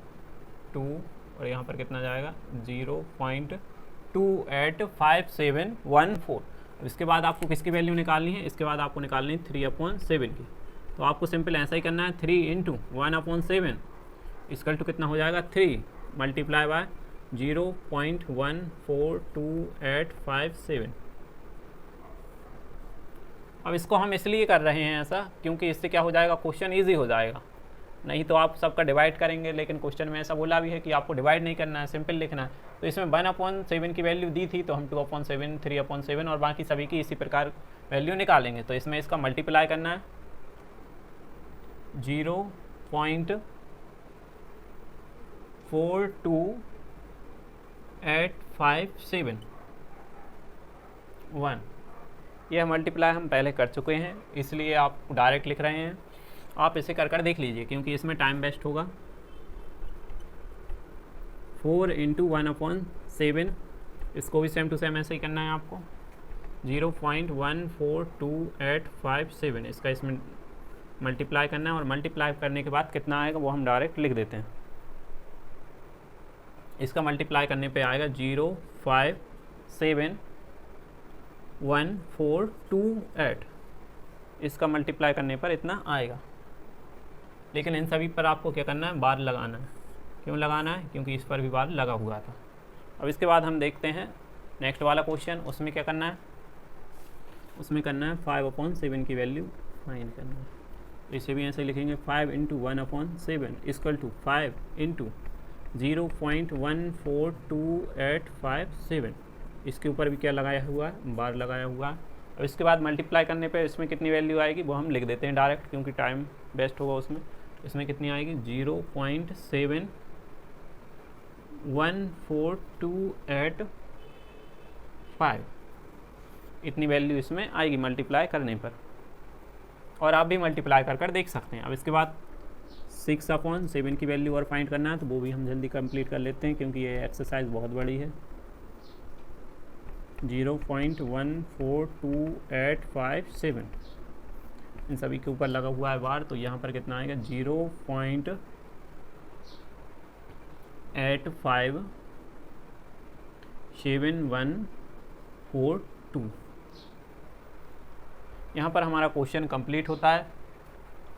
2, और यहाँ पर कितना जाएगा 0.285714। अब इसके बाद आपको किसकी वैल्यू निकालनी है, इसके बाद आपको निकालनी है 3/7 की। तो आपको सिंपल ऐसा ही करना है, 3 × 1/7 इसकल टू कितना हो जाएगा 3 मल्टीप्लाई बाय 0.14287। अब इसको हम इसलिए कर रहे हैं ऐसा, क्योंकि इससे क्या हो जाएगा, क्वेश्चन ईजी हो जाएगा। नहीं तो आप सबका डिवाइड करेंगे, लेकिन क्वेश्चन में ऐसा बोला भी है कि आपको डिवाइड नहीं करना है, सिंपल लिखना है। तो इसमें 1/7 की वैल्यू दी थी, तो हम 2/7, 3/7 और बाकी सभी की इसी प्रकार वैल्यू निकालेंगे। तो इसमें इसका मल्टीप्लाई करना है 0.42857 1। यह मल्टीप्लाई हम पहले कर चुके हैं, इसलिए आप डायरेक्ट लिख रहे हैं। आप इसे कर कर देख लीजिए, क्योंकि इसमें टाइम वेस्ट होगा। 4 × 1/7, इसको भी सेम टू सेम ऐसे ही करना है आपको। 0.14287, इसका इसमें मल्टीप्लाई करना है, और मल्टीप्लाई करने के बाद कितना आएगा वो हम डायरेक्ट लिख देते हैं। इसका मल्टीप्लाई करने पे आएगा 0571428, इसका मल्टीप्लाई करने पर इतना आएगा। लेकिन इन सभी पर आपको क्या करना है, बार लगाना है। क्यों लगाना है? क्योंकि इस पर भी बार लगा हुआ था। अब इसके बाद हम देखते हैं नेक्स्ट वाला क्वेश्चन। उसमें क्या करना है, उसमें करना है 5/7 की वैल्यू फाइंड करना है। इसे भी ऐसे लिखेंगे 5 × 1/7 इक्वल टू 5 × 0.14287। इसके ऊपर भी क्या लगाया हुआ है, बार लगाया हुआ है। अब इसके बाद मल्टीप्लाई करने पे इसमें कितनी वैल्यू आएगी वो हम लिख देते हैं डायरेक्ट, क्योंकि टाइम वेस्ट होगा उसमें। इसमें कितनी आएगी 0.71428, इतनी वैल्यू इसमें आएगी मल्टीप्लाई करने पर। और आप भी मल्टीप्लाई कर देख सकते हैं। अब इसके बाद 6/7 की वैल्यू और फाइंड करना है, तो वो भी हम जल्दी कंप्लीट कर लेते हैं, क्योंकि ये एक्सरसाइज बहुत बड़ी है। 0.14287, इन सभी के ऊपर लगा हुआ है बार, तो यहाँ पर कितना आएगा 0.857142। यहाँ पर हमारा क्वेश्चन कंप्लीट होता है।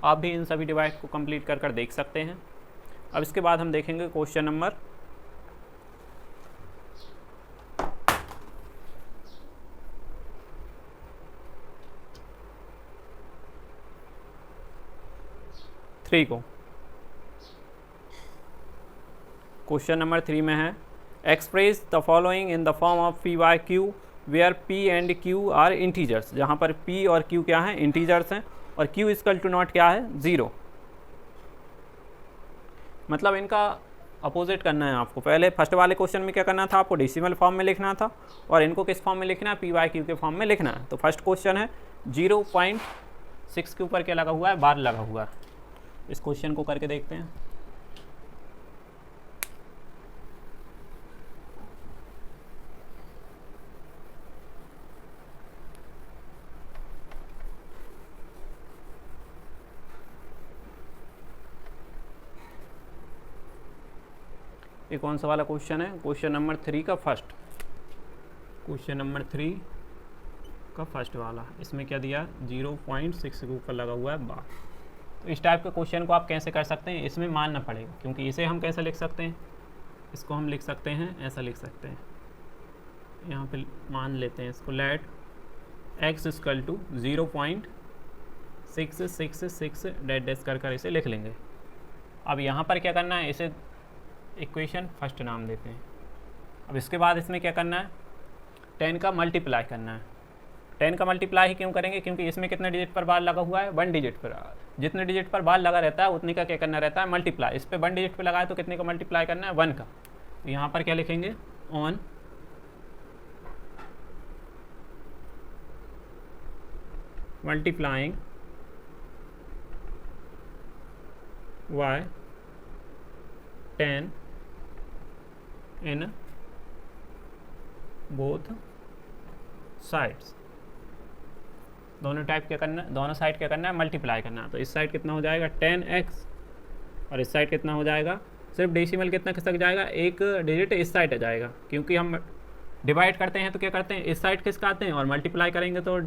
आप भी इन सभी डिवाइड को कंप्लीट कर देख सकते हैं। अब इसके बाद हम देखेंगे क्वेश्चन नंबर 3 को। क्वेश्चन नंबर 3 में है, express the following in the form of P/Q where P and Q are integers. जहाँ पर P और Q क्या हैं, इंटीजर्स हैं, और Q इक्वल टू नॉट क्या है, 0। मतलब इनका अपोजिट करना है आपको। पहले फर्स्ट वाले क्वेश्चन में क्या करना था, आपको डेसिमल फॉर्म में लिखना था, और इनको किस फॉर्म में लिखना है, P/Q के फॉर्म में लिखना है। तो फर्स्ट क्वेश्चन है 0.6 के ऊपर क्या लगा हुआ है, बार लगा हुआ है। इस क्वेश्चन को करके देखते हैं। ये कौन सा वाला क्वेश्चन है, क्वेश्चन नंबर 3 का फर्स्ट, क्वेश्चन नंबर 3 का फर्स्ट वाला। इसमें क्या दिया, 0.6 के ऊपर लगा हुआ है बार। तो इस टाइप के क्वेश्चन को आप कैसे कर सकते हैं, इसमें मानना पड़ेगा, क्योंकि इसे हम कैसे लिख सकते हैं, इसको हम लिख सकते हैं, ऐसा लिख सकते हैं। यहाँ पे मान लेते हैं इसको, let x equal to 0.666 dash कर इसे लिख लेंगे। अब यहाँ पर क्या करना है, इसे इक्वेशन फर्स्ट नाम देते हैं। अब इसके बाद इसमें क्या करना है, 10 का मल्टीप्लाई करना है। 10 का मल्टीप्लाई ही क्यों करेंगे, क्योंकि इसमें कितने डिजिट पर बार लगा हुआ है, 1 डिजिट पर। जितने डिजिट पर बार लगा रहता है उतने का क्या करना रहता है, मल्टीप्लाई। इस पर 1 डिजिट पर लगाए तो कितने का मल्टीप्लाई करना है, 1 का। तो यहाँ पर क्या लिखेंगे, on multiplying y 10 in both sides. दोनों टाइप क्या करना है, दोनों साइड क्या करना है, मल्टीप्लाई करना है। तो इस साइड कितना हो जाएगा 10x, और इस साइड कितना हो जाएगा, सिर्फ डेसिमल कितना खिसक जाएगा, एक डिजिट इस साइड आ जाएगा। क्योंकि हम डिवाइड करते हैं तो क्या करते हैं, इस साइड खिसकाते हैं, और मल्टीप्लाई करेंगे तो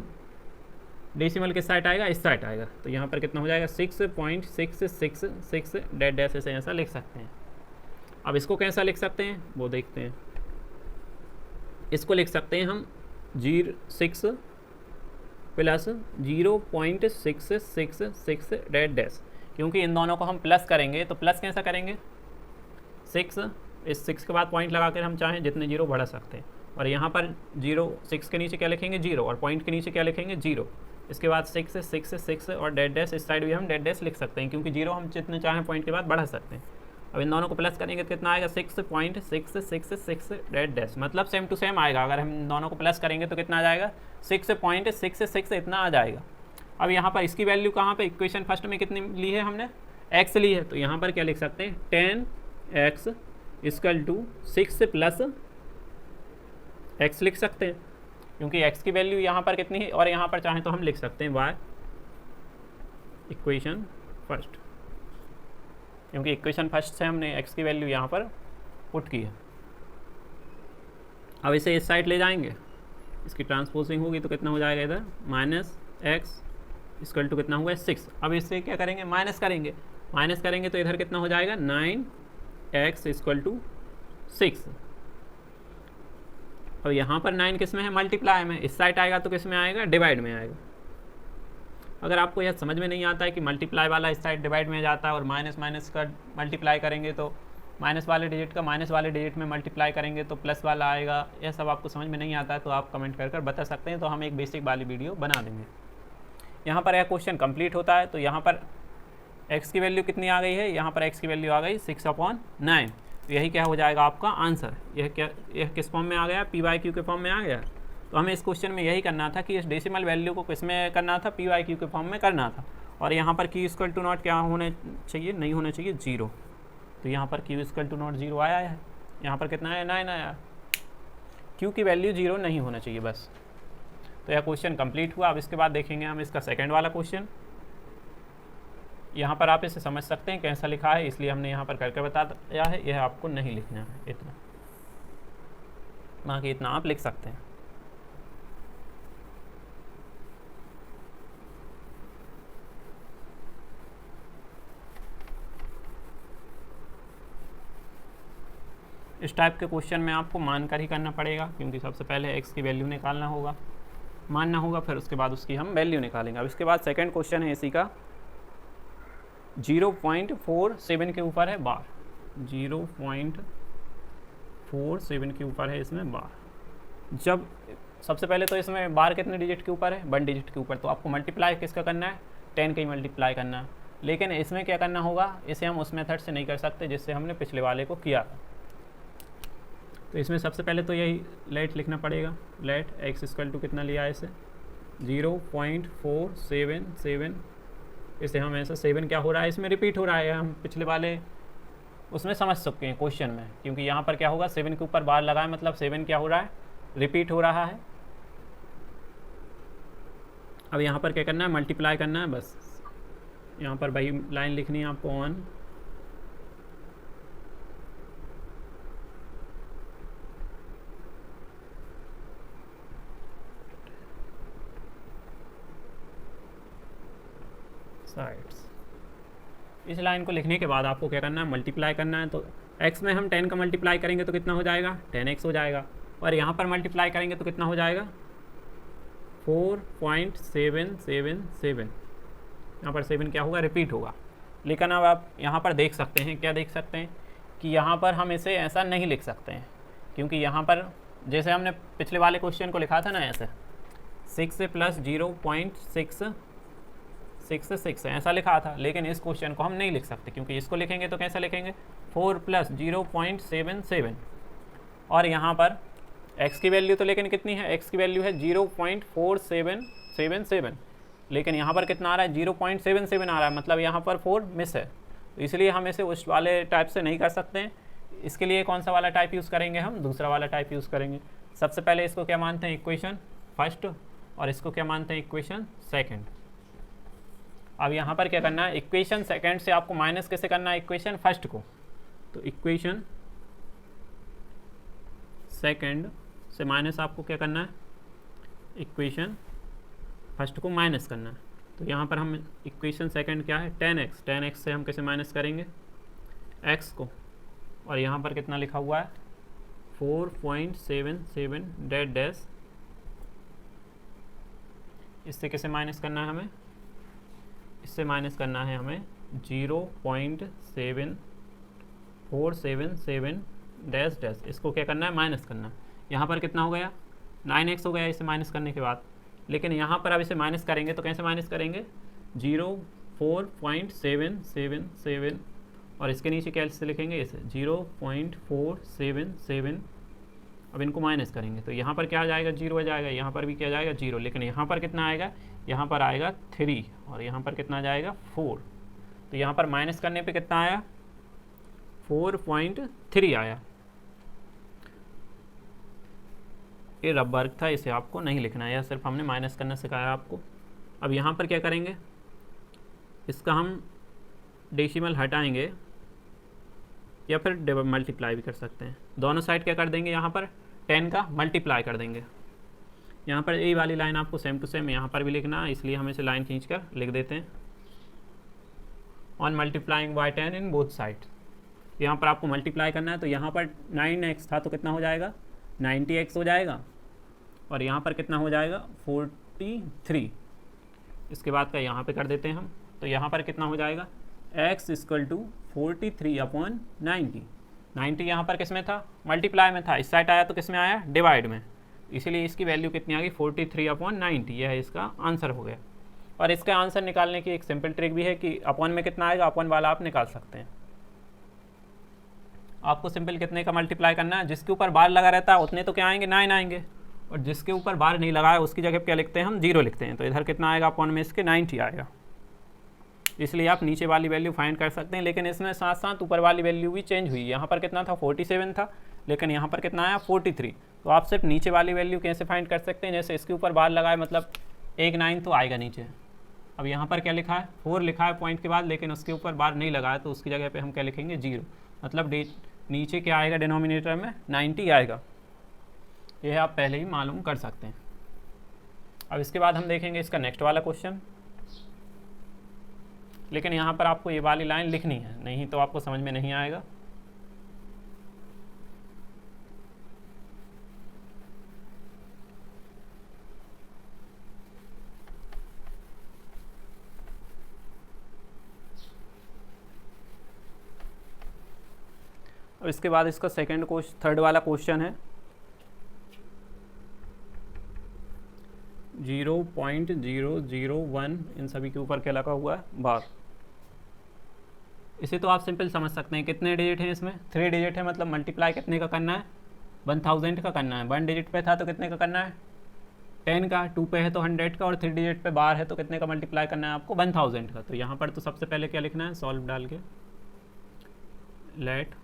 डेसिमल किस साइड आएगा, इस साइड आएगा। तो यहाँ पर कितना हो जाएगा 6.666 डैश से ऐसा लिख सकते हैं। अब इसको कैसा लिख सकते हैं वो देखते हैं। इसको लिख सकते हैं हम 6 + 0.666 डैश। क्योंकि इन दोनों को हम प्लस करेंगे तो प्लस कैसा करेंगे 6, इस 6 के बाद पॉइंट लगा कर हम चाहें जितने जीरो बढ़ा सकते हैं। और यहाँ पर 6 के नीचे क्या लिखेंगे 0 और पॉइंट के नीचे क्या लिखेंगे 0। इसके बाद 6 और डेड डैश, इस साइड भी हम डेड डैश लिख सकते हैं क्योंकि 0 हम जितने चाहें पॉइंट के बाद बढ़ा सकते हैं। अब इन दोनों को प्लस करेंगे तो कितना आएगा 6.666 डेड डैश, मतलब सेम टू सेम आएगा। अगर हम दोनों को प्लस करेंगे तो कितना आ जाएगा 6.66 इतना आ जाएगा। अब यहाँ पर इसकी वैल्यू कहाँ पे इक्वेशन फर्स्ट में कितनी ली है हमने x ली है, तो यहाँ पर क्या लिख सकते हैं 10x equal to 6 plus x लिख सकते हैं क्योंकि x की वैल्यू यहाँ पर कितनी है, और यहाँ पर चाहें तो हम लिख सकते हैं y इक्वेशन फर्स्ट, क्योंकि इक्वेशन फर्स्ट से हमने x की वैल्यू यहाँ पर पुट की है। अब इसे इस साइड ले जाएंगे, इसकी ट्रांसपोजिंग होगी तो कितना हो जाएगा इधर -x इक्वल टू कितना हुआ है 6। अब इससे क्या करेंगे माइनस करेंगे तो इधर कितना हो जाएगा 9x इक्वल टू 6। अब यहाँ पर 9 किस में है मल्टीप्लाई में, इस साइड आएगा तो किस में आएगा डिवाइड में आएगा। अगर आपको यह समझ में नहीं आता है कि मल्टीप्लाई वाला इस साइड डिवाइड में जाता है और माइनस का मल्टीप्लाई करेंगे तो माइनस वाले डिजिट का माइनस वाले डिजिट में मल्टीप्लाई करेंगे तो प्लस वाला आएगा, यह सब आपको समझ में नहीं आता है तो आप कमेंट कर बता सकते हैं, तो हम एक बेसिक वाली वीडियो बना देंगे। यहाँ पर यह क्वेश्चन कंप्लीट होता है तो यहाँ पर x की वैल्यू कितनी आ गई है, यहाँ पर x की वैल्यू आ गई 6/9। तो यही क्या हो जाएगा आपका आंसर। यह किस फॉर्म में आ गया PYQ के फॉर्म में आ गया। तो हमें इस क्वेश्चन में यही करना था कि इस डेसिमल वैल्यू को किस में करना था PYQ के फॉर्म में करना था। और यहाँ पर Q इक्वल टू नॉट क्या होने चाहिए, नहीं होना चाहिए 0। तो यहाँ पर Q इक्वल टू नॉट 0 आया है, यहाँ पर कितना आया 9 आया। Q की वैल्यू 0 नहीं होना चाहिए बस। तो यह क्वेश्चन कंप्लीट हुआ। अब इसके बाद देखेंगे हम इसका सेकंड वाला क्वेश्चन। यहाँ पर आप इसे समझ सकते हैं कैसा लिखा है, इसलिए हमने यहाँ पर करके बता दिया है, यह आपको नहीं लिखना है इतना, बाकी इतना आप लिख सकते हैं। इस टाइप के क्वेश्चन में आपको मानकर ही करना पड़ेगा, क्योंकि सबसे पहले x की वैल्यू निकालना होगा, मानना होगा, फिर उसके बाद उसकी हम वैल्यू निकालेंगे। अब इसके बाद सेकंड क्वेश्चन है इसी का 0.47 के ऊपर है बार, 0.47 के ऊपर है इसमें बार। जब सबसे पहले तो इसमें बार कितने डिजिट के ऊपर है 1 डिजिट के ऊपर, तो आपको मल्टीप्लाई किसका करना है 10 का ही मल्टीप्लाई करना है। लेकिन इसमें क्या करना होगा, इसे हम उस मेथड से नहीं कर सकते जिससे हमने पिछले वाले को किया था। तो इसमें सबसे पहले तो यही लेट लिखना पड़ेगा, लेट x इक्वल टू कितना लिया है इसे 0.477। इसे हम ऐसा 7 क्या हो रहा है इसमें रिपीट हो रहा है, हम पिछले वाले उसमें समझ सकते हैं क्वेश्चन में, क्योंकि यहाँ पर क्या होगा 7 के ऊपर बार लगा है, मतलब 7 क्या हो रहा है रिपीट हो रहा है। अब यहाँ पर क्या करना है मल्टीप्लाई करना है बस, यहाँ पर वही लाइन लिखनी है आपको ऑन साइड्स। इस लाइन को लिखने के बाद आपको क्या करना है मल्टीप्लाई करना है। तो x में हम 10 का मल्टीप्लाई करेंगे तो कितना हो जाएगा 10x हो जाएगा, और यहाँ पर मल्टीप्लाई करेंगे तो कितना हो जाएगा 4.777। यहाँ पर 7 क्या होगा रिपीट होगा। लेकिन अब आप यहाँ पर देख सकते हैं, क्या देख सकते हैं कि यहाँ पर हम इसे ऐसा नहीं लिख सकते हैं, क्योंकि यहाँ पर जैसे हमने पिछले वाले क्वेश्चन को लिखा था ना ऐसे 6 प्लस 0.666 ऐसा लिखा था, लेकिन इस क्वेश्चन को हम नहीं लिख सकते, क्योंकि इसको लिखेंगे तो कैसा लिखेंगे 4 प्लस 0.77। और यहाँ पर x की वैल्यू तो लेकिन कितनी है, x की वैल्यू है 0.4777, लेकिन यहाँ पर कितना आ रहा है 0.77 आ रहा है, मतलब यहाँ पर 4 मिस है। तो इसलिए हम इसे उस वाले टाइप से नहीं कर सकते हैं। इसके लिए कौन सा वाला टाइप यूज़ करेंगे, हम दूसरा वाला टाइप यूज़ करेंगे। सबसे पहले इसको क्या मानते हैं इक्वेशन फर्स्ट, और इसको क्या मानते हैं इक्वेशन सेकंड। अब यहाँ पर क्या करना है इक्वेशन सेकंड से आपको माइनस कैसे करना है इक्वेशन फर्स्ट को, तो इक्वेशन सेकंड से माइनस आपको क्या करना है इक्वेशन फर्स्ट को माइनस करना है। तो यहाँ पर हम इक्वेशन सेकंड क्या है 10x से हम कैसे माइनस करेंगे x को, और यहाँ पर कितना लिखा हुआ है 4.77 डेड डैश, इससे कैसे माइनस करना है हमें, इससे माइनस करना है हमें 0.7477 डैश डैश, इसको क्या करना है, माइनस करना है। यहाँ पर कितना हो गया, 9x हो गया इसे माइनस करने के बाद। लेकिन यहाँ पर अब इसे माइनस करेंगे तो कैसे माइनस करेंगे, 0.4777 और इसके नीचे कैसे लिखेंगे, इसे 0.477। अब इनको माइनस करेंगे तो यहाँ पर क्या आ जाएगा, 0 आ जाएगा, यहाँ पर भी क्या जाएगा 0, लेकिन यहाँ पर कितना आएगा, यहाँ पर आएगा 3 और यहाँ पर कितना जाएगा 4। तो यहाँ पर माइनस करने पे कितना आया, 4.3 आया। ये रब वर्क था, इसे आपको नहीं लिखना है, यह सिर्फ हमने माइनस करना सिखाया आपको। अब यहाँ पर क्या करेंगे, इसका हम डेसिमल हटाएंगे या फिर मल्टीप्लाई भी कर सकते हैं। दोनों साइड क्या कर देंगे, यहाँ पर 10 का मल्टीप्लाई कर देंगे। यहाँ पर यही वाली लाइन आपको सेम टू सेम यहाँ पर भी लिखना है, इसलिए हम इसे लाइन खींचकर लिख देते हैं, on multiplying by 10 in both side. यहाँ पर आपको मल्टीप्लाई करना है तो यहाँ पर 9x था तो कितना हो जाएगा, 90x हो जाएगा, और यहाँ पर कितना हो जाएगा 43। इसके बाद का यहाँ पे कर देते हैं हम, तो यहाँ पर कितना हो जाएगा, x इक्वल टू 43/90। 90 यहाँ पर किस में था, मल्टीप्लाई में था, इस साइड आया तो किस में आया, डिवाइड में, इसीलिए इसकी वैल्यू कितनी आ गई, 43/90। यह इसका आंसर हो गया। और इसका आंसर निकालने की एक सिंपल ट्रिक भी है कि अपॉन में कितना आएगा, अपॉन वाला आप निकाल सकते हैं। आपको सिंपल कितने का मल्टीप्लाई करना है, जिसके ऊपर बार लगा रहता है उतने तो क्या आएंगे, 9 आएंगे, और जिसके ऊपर बार नहीं लगा है उसकी जगह क्या लिखते हैं हम, 0 लिखते हैं। तो इधर कितना आएगा, अपॉन में इसके 90 आएगा। इसलिए आप नीचे वाली वैल्यू फाइंड कर सकते हैं, लेकिन इसमें साथ साथ ऊपर वाली वैल्यू भी चेंज हुई। यहाँ पर कितना था, 47 था, लेकिन यहाँ पर कितना आया, 43। तो आप सिर्फ नीचे वाली वैल्यू कैसे फाइंड कर सकते हैं, जैसे इसके ऊपर बार लगाए मतलब 1 9 तो आएगा नीचे। अब यहाँ पर क्या लिखा है, 4 लिखा है पॉइंट के बाद, लेकिन उसके ऊपर बार नहीं लगाया तो उसकी जगह पे हम क्या लिखेंगे, 0। मतलब नीचे क्या आएगा, डिनोमिनेटर में 90 आएगा। यह आप पहले ही मालूम कर सकते हैं। अब इसके बाद हम देखेंगे इसका नेक्स्ट वाला क्वेश्चन, लेकिन यहाँ पर आपको ये वाली लाइन लिखनी है, नहीं तो आपको समझ में नहीं आएगा। अब इसके बाद इसका थर्ड वाला क्वेश्चन है 0.001, इन सभी के ऊपर क्या लगा हुआ है, बार। इसे तो आप सिंपल समझ सकते हैं, कितने डिजिट हैं इसमें, 3 डिजिट है, मतलब मल्टीप्लाई कितने का करना है, 1000 का करना है। 1 डिजिट पे था तो कितने का करना है, 10 का, 2 पे है तो 100 का, और 3 डिजिट पे बार है तो कितने का मल्टीप्लाई करना है आपको, 1000 का। तो यहाँ पर तो सबसे पहले क्या लिखना है, सॉल्व डाल के let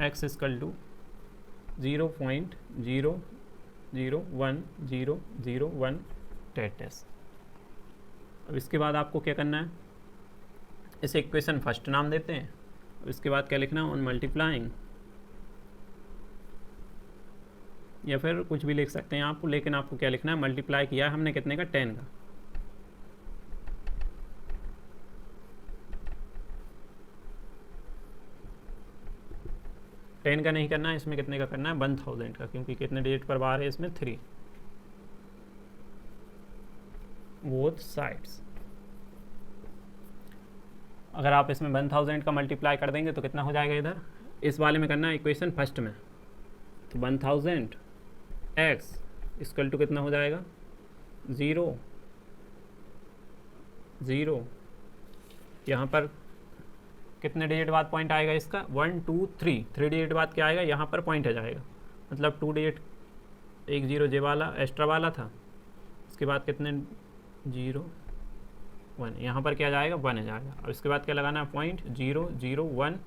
x equal to 0.001001 dash. अब इसके बाद आपको क्या करना है, इसे इक्वेशन फर्स्ट नाम देते हैं। अब इसके बाद क्या लिखना है, ऑन मल्टीप्लाइंग, या फिर कुछ भी लिख सकते हैं आपको, लेकिन आपको क्या लिखना है, मल्टीप्लाई किया है हमने कितने का, 10 का। टेन का नहीं करना है, इसमें कितने का करना है, 1000 का, क्योंकि कितने डिजिट पर बार है इसमें, 3, बोथ साइड्स। अगर आप इसमें 1000 का मल्टीप्लाई कर देंगे तो कितना हो जाएगा, इधर इस वाले में करना है इक्वेशन फर्स्ट में, तो 1000 x इक्वल टू कितना हो जाएगा, 0 0, यहाँ पर कितने डिजिट बाद पॉइंट आएगा इसका, 1 2 3, 3 डिजिट बाद क्या आएगा, यहाँ पर पॉइंट आ जाएगा, मतलब 2 डिजिट, एक 0 जे वाला एक्स्ट्रा वाला था, इसके बाद कितने 0 1, यहाँ पर क्या जाएगा, 1 आ जाएगा। और इसके बाद क्या लगाना है, पॉइंट 0 0 1,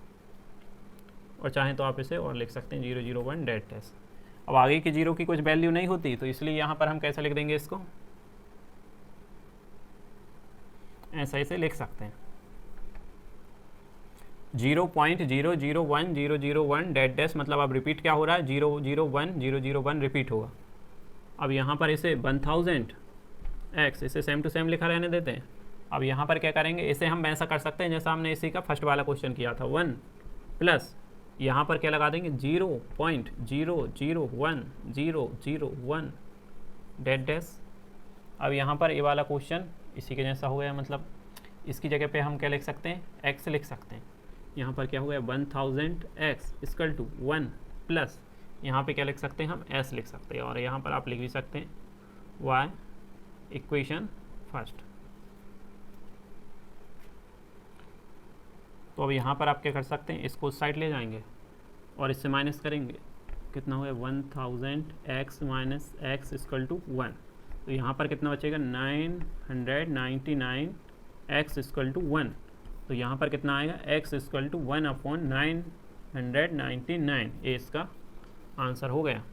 और चाहें तो आप इसे और लिख सकते हैं 0 0 1 डैश डैश। अब आगे की 0 की कुछ वैल्यू नहीं होती, तो इसलिए यहाँ पर हम कैसे लिख देंगे इसको, ऐसा इसे लिख सकते हैं 0.001001 डैश डैश, मतलब अब रिपीट क्या हो रहा है, 001 रिपीट होगा। अब यहाँ पर इसे 1000 x, इसे सेम टू सेम लिखा रहने देते हैं। अब यहाँ पर क्या करेंगे, इसे हम ऐसा कर सकते हैं जैसा हमने इसी का फर्स्ट वाला क्वेश्चन किया था, 1 प्लस यहाँ पर क्या लगा देंगे, 0.001001 डैश डैश, अब यहाँ पर ये वाला क्वेश्चन इसी के जैसा हो गया, मतलब इसकी जगह पे हम क्या लिख सकते हैं, x लिख सकते हैं। यहाँ पर क्या हो गया 1000x इक्वल टू 1 प्लस यहाँ पे क्या लिख सकते हैं हम s लिख सकते हैं, और यहाँ पर आप लिख भी सकते हैं y इक्वेशन फर्स्ट। तो अब यहाँ पर आप क्या कर सकते हैं, इसको उस साइड ले जाएंगे और इससे माइनस करेंगे, कितना हो गया 1000x minus x equal to 1। तो यहाँ पर कितना बचेगा 999x इक्वल टू 1। तो यहाँ पर कितना आएगा x इक्वल टू 1/999। ये इसका आंसर हो गया।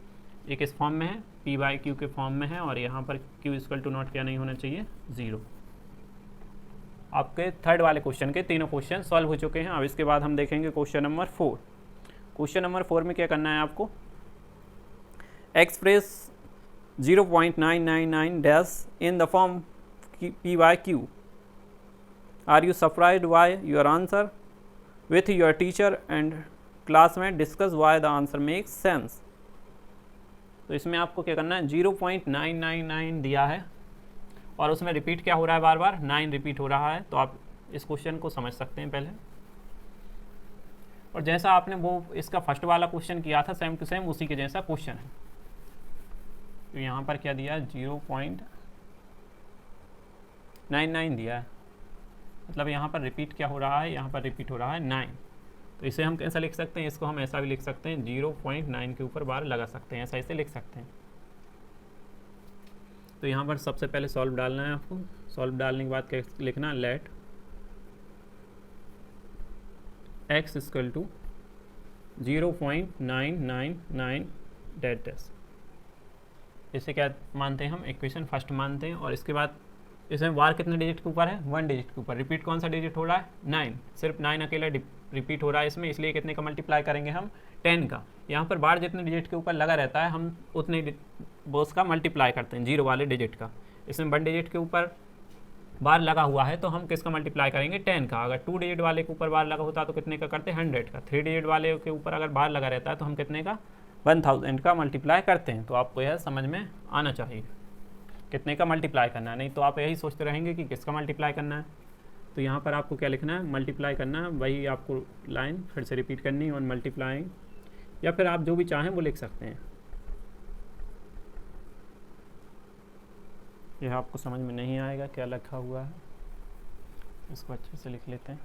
एक इस फॉर्म में है, p/q के फॉर्म में है, और यहाँ पर q इक्वल टू नॉट क्या नहीं होना चाहिए, 0। आपके थर्ड वाले क्वेश्चन के तीनों क्वेश्चन सॉल्व हो चुके हैं। अब इसके बाद हम देखेंगे क्वेश्चन नंबर 4। क्वेश्चन नंबर 4 में क्या करना है आपको, express 0.999 dash in the form p/q। Are you surprised by your answer with your teacher and classmate, discuss why the answer makes sense. तो इसमें आपको क्या करना है, 0.999 दिया है और उसमें रिपीट क्या हो रहा है, बार बार 9 रिपीट हो रहा है। तो आप इस क्वेश्चन को समझ सकते हैं पहले, और जैसा आपने वो इसका फर्स्ट वाला क्वेश्चन किया था सेम टू सेम उसी के जैसा क्वेश्चन है। तो यहाँ पर क्या दिया है 0.99 दिया है, मतलब यहाँ पर रिपीट क्या हो रहा है, यहाँ पर रिपीट हो रहा है 9। तो इसे हम कैसा लिख सकते हैं, इसको हम ऐसा भी लिख सकते हैं 0.9 के ऊपर बार लगा सकते हैं, ऐसा इसे लिख सकते हैं। तो यहाँ पर सबसे पहले सॉल्व डालना है आपको। सॉल्व डालने के बाद क्या लिखना, let x equal to 0.999 dot dash. इसे क्या मानते हैं हम, इक्वेशन फर्स्ट मानते हैं। और इसके बाद इसमें बार कितने डिजिट के ऊपर है, 1 डिजिट के ऊपर। रिपीट कौन सा डिजिट हो रहा है, 9, सिर्फ 9 अकेला रिपीट हो रहा है इसमें, इसलिए कितने का मल्टीप्लाई करेंगे हम, 10 का। यहाँ पर बार जितने डिजिट के ऊपर लगा रहता है हम उतने बोस का मल्टीप्लाई करते हैं, 0 वाले डिजिट का। इसमें 1 डिजिट के ऊपर बार लगा हुआ है तो हम किसका मल्टीप्लाई करेंगे, 10 का। अगर 2 डिजिट वाले के ऊपर बार लगा होता तो कितने का करते हैं, 100 का। 3 डिजिट वाले के ऊपर अगर बार लगा रहता है तो हम कितने का, 1000 का मल्टीप्लाई करते हैं। तो आपको यह समझ में आना चाहिए कितने का मल्टीप्लाई करना है, नहीं तो आप यही सोचते रहेंगे कि किसका मल्टीप्लाई करना है। तो यहाँ पर आपको क्या लिखना है, मल्टीप्लाई करना है, वही आपको लाइन फिर से रिपीट करनी है, और मल्टीप्लाइंग, या फिर आप जो भी चाहें वो लिख सकते हैं। यह आपको समझ में नहीं आएगा क्या लिखा हुआ है, इसको अच्छे से लिख लेते हैं।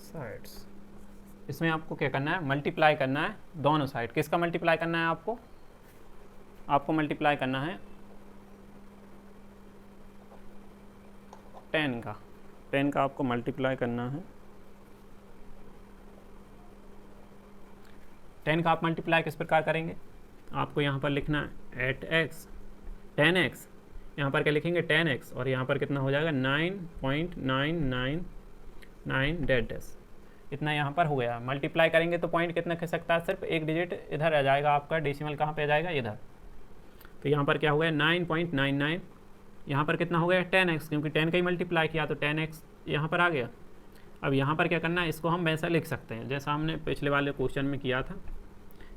साइड्स, इसमें आपको क्या करना है, मल्टीप्लाई करना है दोनों साइड। किसका मल्टीप्लाई करना है आपको मल्टीप्लाई करना है 10 का। 10 का आपको मल्टीप्लाई करना है। 10 का आप मल्टीप्लाई किस प्रकार करेंगे, आपको यहाँ पर लिखना है 8x 10x, यहाँ पर क्या लिखेंगे 10x, और यहाँ पर कितना हो जाएगा 9.999 डेट डैश। इतना यहाँ पर हो गया। मल्टीप्लाई करेंगे तो पॉइंट कितना कह सकता है, सिर्फ एक डिजिट इधर आ जाएगा आपका, डेसिमल कहाँ पे आ जाएगा, इधर। तो यहाँ पर क्या हो गया 9.99, यहाँ पर कितना हो गया 10x, क्योंकि 10 का ही मल्टीप्लाई किया तो 10x यहाँ पर आ गया। अब यहाँ पर क्या करना है, इसको हम वैसा लिख सकते हैं जैसा हमने पिछले वाले क्वेश्चन में किया था।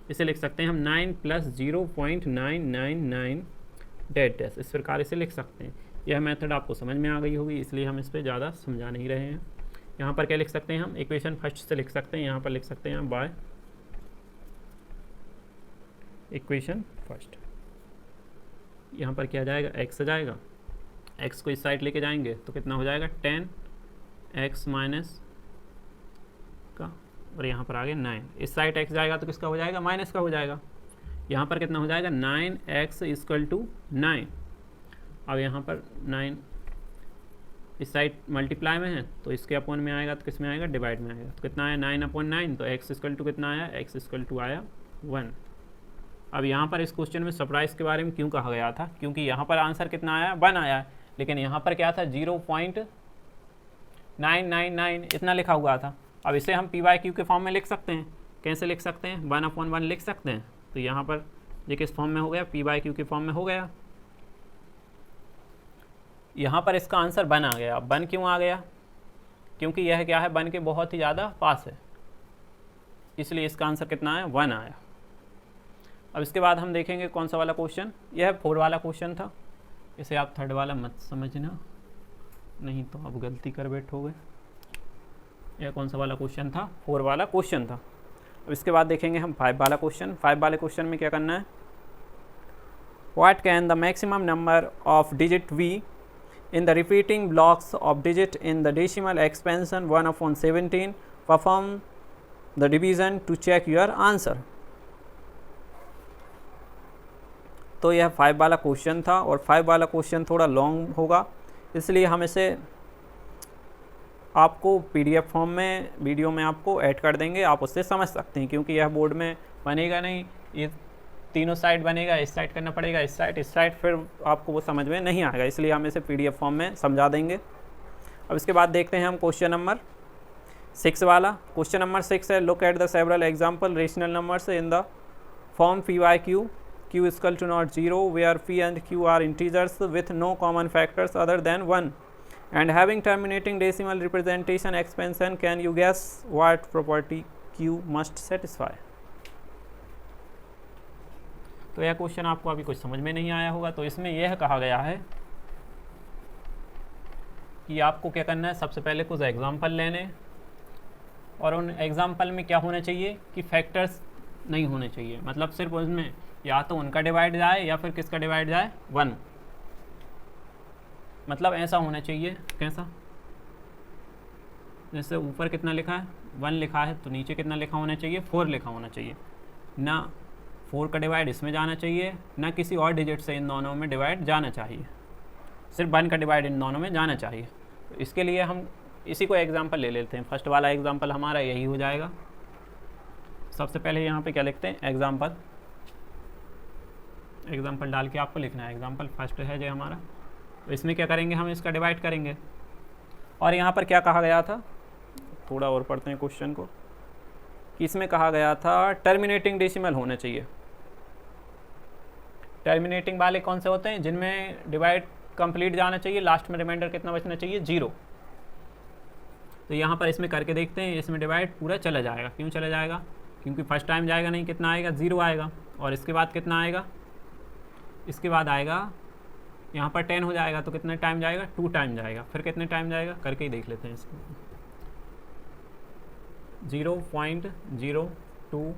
इसे लिख सकते हैं हम 9 + 0.999 डेट डैश, इस प्रकार इसे लिख सकते हैं। यह मेथड आपको समझ में आ गई होगी, इसलिए हम इस पर ज़्यादा समझा नहीं रहे हैं। यहाँ पर क्या लिख सकते हैं हम, इक्वेशन फर्स्ट से लिख सकते हैं। यहाँ पर लिख सकते हैं बाय इक्वेशन फर्स्ट। यहाँ पर क्या जाएगा, x आ जाएगा, x को इस साइड लेके जाएंगे तो कितना हो जाएगा 10x माइनस का, और यहाँ पर आ गया 9। इस साइड x जाएगा तो किसका हो जाएगा, माइनस का हो जाएगा। यहाँ पर कितना हो जाएगा 9x इक्वल टू 9। अब यहाँ पर 9 इस साइड मल्टीप्लाई में है तो इसके अपॉन में आएगा तो किस में आएगा, डिवाइड में आएगा। तो कितना आया 9/9, तो x इक्वल टू कितना आया, x इक्वल टू आया 1। अब यहाँ पर इस क्वेश्चन में सरप्राइज़ के बारे में क्यों कहा गया था, क्योंकि यहाँ पर आंसर कितना आया 1 आया, लेकिन यहाँ पर क्या था 0.999 इतना लिखा हुआ था। अब इसे हम p/q के फॉर्म में लिख सकते हैं। कैसे लिख सकते हैं, 1/1 लिख सकते हैं। तो यहाँ पर ये किस फॉर्म में हो गया, p/q के फॉर्म में हो गया। यहाँ पर इसका आंसर 1 आ गया। 1 क्यों आ गया? क्योंकि यह क्या है, 1 के बहुत ही ज़्यादा पास है, इसलिए इसका आंसर कितना आया, 1 आया। अब इसके बाद हम देखेंगे कौन सा वाला क्वेश्चन, यह 4 वाला क्वेश्चन था, इसे आप 3rd वाला मत समझना, नहीं तो आप गलती कर बैठोगे। यह कौन सा वाला क्वेश्चन था, 4 वाला क्वेश्चन था। अब इसके बाद देखेंगे हम 5 वाला क्वेश्चन। 5 वाले क्वेश्चन में क्या करना है, what can the maximum number of digit be in the repeating blocks of digit in the decimal expansion 1/17, perform the division to check your answer। तो यह 5 वाला क्वेश्चन था और 5 वाला क्वेश्चन थोड़ा लॉन्ग होगा, इसलिए हम इसे आपको PDF फॉर्म में वीडियो में आपको ऐड कर देंगे, आप उससे समझ सकते हैं, क्योंकि यह बोर्ड में बनेगा नहीं, ये तीनों साइड बनेगा, इस साइड करना पड़ेगा, इस साइड, फिर आपको वो समझ में नहीं आएगा, इसलिए हम इसे PDF फॉर्म में समझा देंगे। अब इसके बाद देखते हैं हम क्वेश्चन नंबर 6 वाला। क्वेश्चन नंबर 6 है, look at the several example rational numbers in the form p by q q equal to not 0 where p and q are integers with no common factors other than 1 and having terminating decimal representation expansion, can you guess what property q must satisfy। तो यह question आपको अभी कुछ समझ में नहीं आया होगा, तो इसमें यह कहा गया है कि आपको क्या करना है, सबसे पहले कुछ एग्जाम्पल लेने, और उन एग्जाम्पल में क्या होना चाहिए कि फैक्टर्स नहीं होने चाहिए, मतलब सिर्फ उसमें या तो उनका डिवाइड जाए या फिर किसका डिवाइड जाए, 1, मतलब ऐसा होना चाहिए। कैसा, जैसे ऊपर कितना लिखा है, 1 लिखा है, तो नीचे कितना लिखा होना चाहिए, 4 लिखा होना चाहिए, ना 4 का डिवाइड इसमें जाना चाहिए, ना किसी और डिजिट से इन दोनों में डिवाइड जाना चाहिए, सिर्फ 1 का डिवाइड इन दोनों में जाना चाहिए। तो इसके लिए हम इसी को एग्जांपल ले लेते हैं। फर्स्ट वाला एग्जांपल हमारा यही हो जाएगा। सबसे पहले यहाँ पे क्या लिखते हैं, एग्जांपल डाल के आपको लिखना है, एग्जांपल फर्स्ट है जो हमारा। तो इसमें क्या करेंगे, हम इसका डिवाइड करेंगे, और यहाँ पर क्या कहा गया था, थोड़ा और पढ़ते हैं क्वेश्चन को, कि इसमें कहा गया था टर्मिनेटिंग डेसिमल होना चाहिए। टर्मिनेटिंग वाले कौन से होते हैं, जिनमें डिवाइड कंप्लीट जाना चाहिए, लास्ट में रिमाइंडर कितना बचना चाहिए, 0। तो यहाँ पर इसमें करके देखते हैं, इसमें डिवाइड पूरा चला जाएगा। क्यों चला जाएगा, क्योंकि फर्स्ट टाइम जाएगा नहीं, कितना आएगा, 0 आएगा, और इसके बाद कितना आएगा, इसके बाद आएगा यहाँ पर 10 हो जाएगा, तो कितने टाइम जाएगा, 2 टाइम जाएगा, फिर कितने टाइम जाएगा, करके ही देख लेते हैं इसको। 0.02,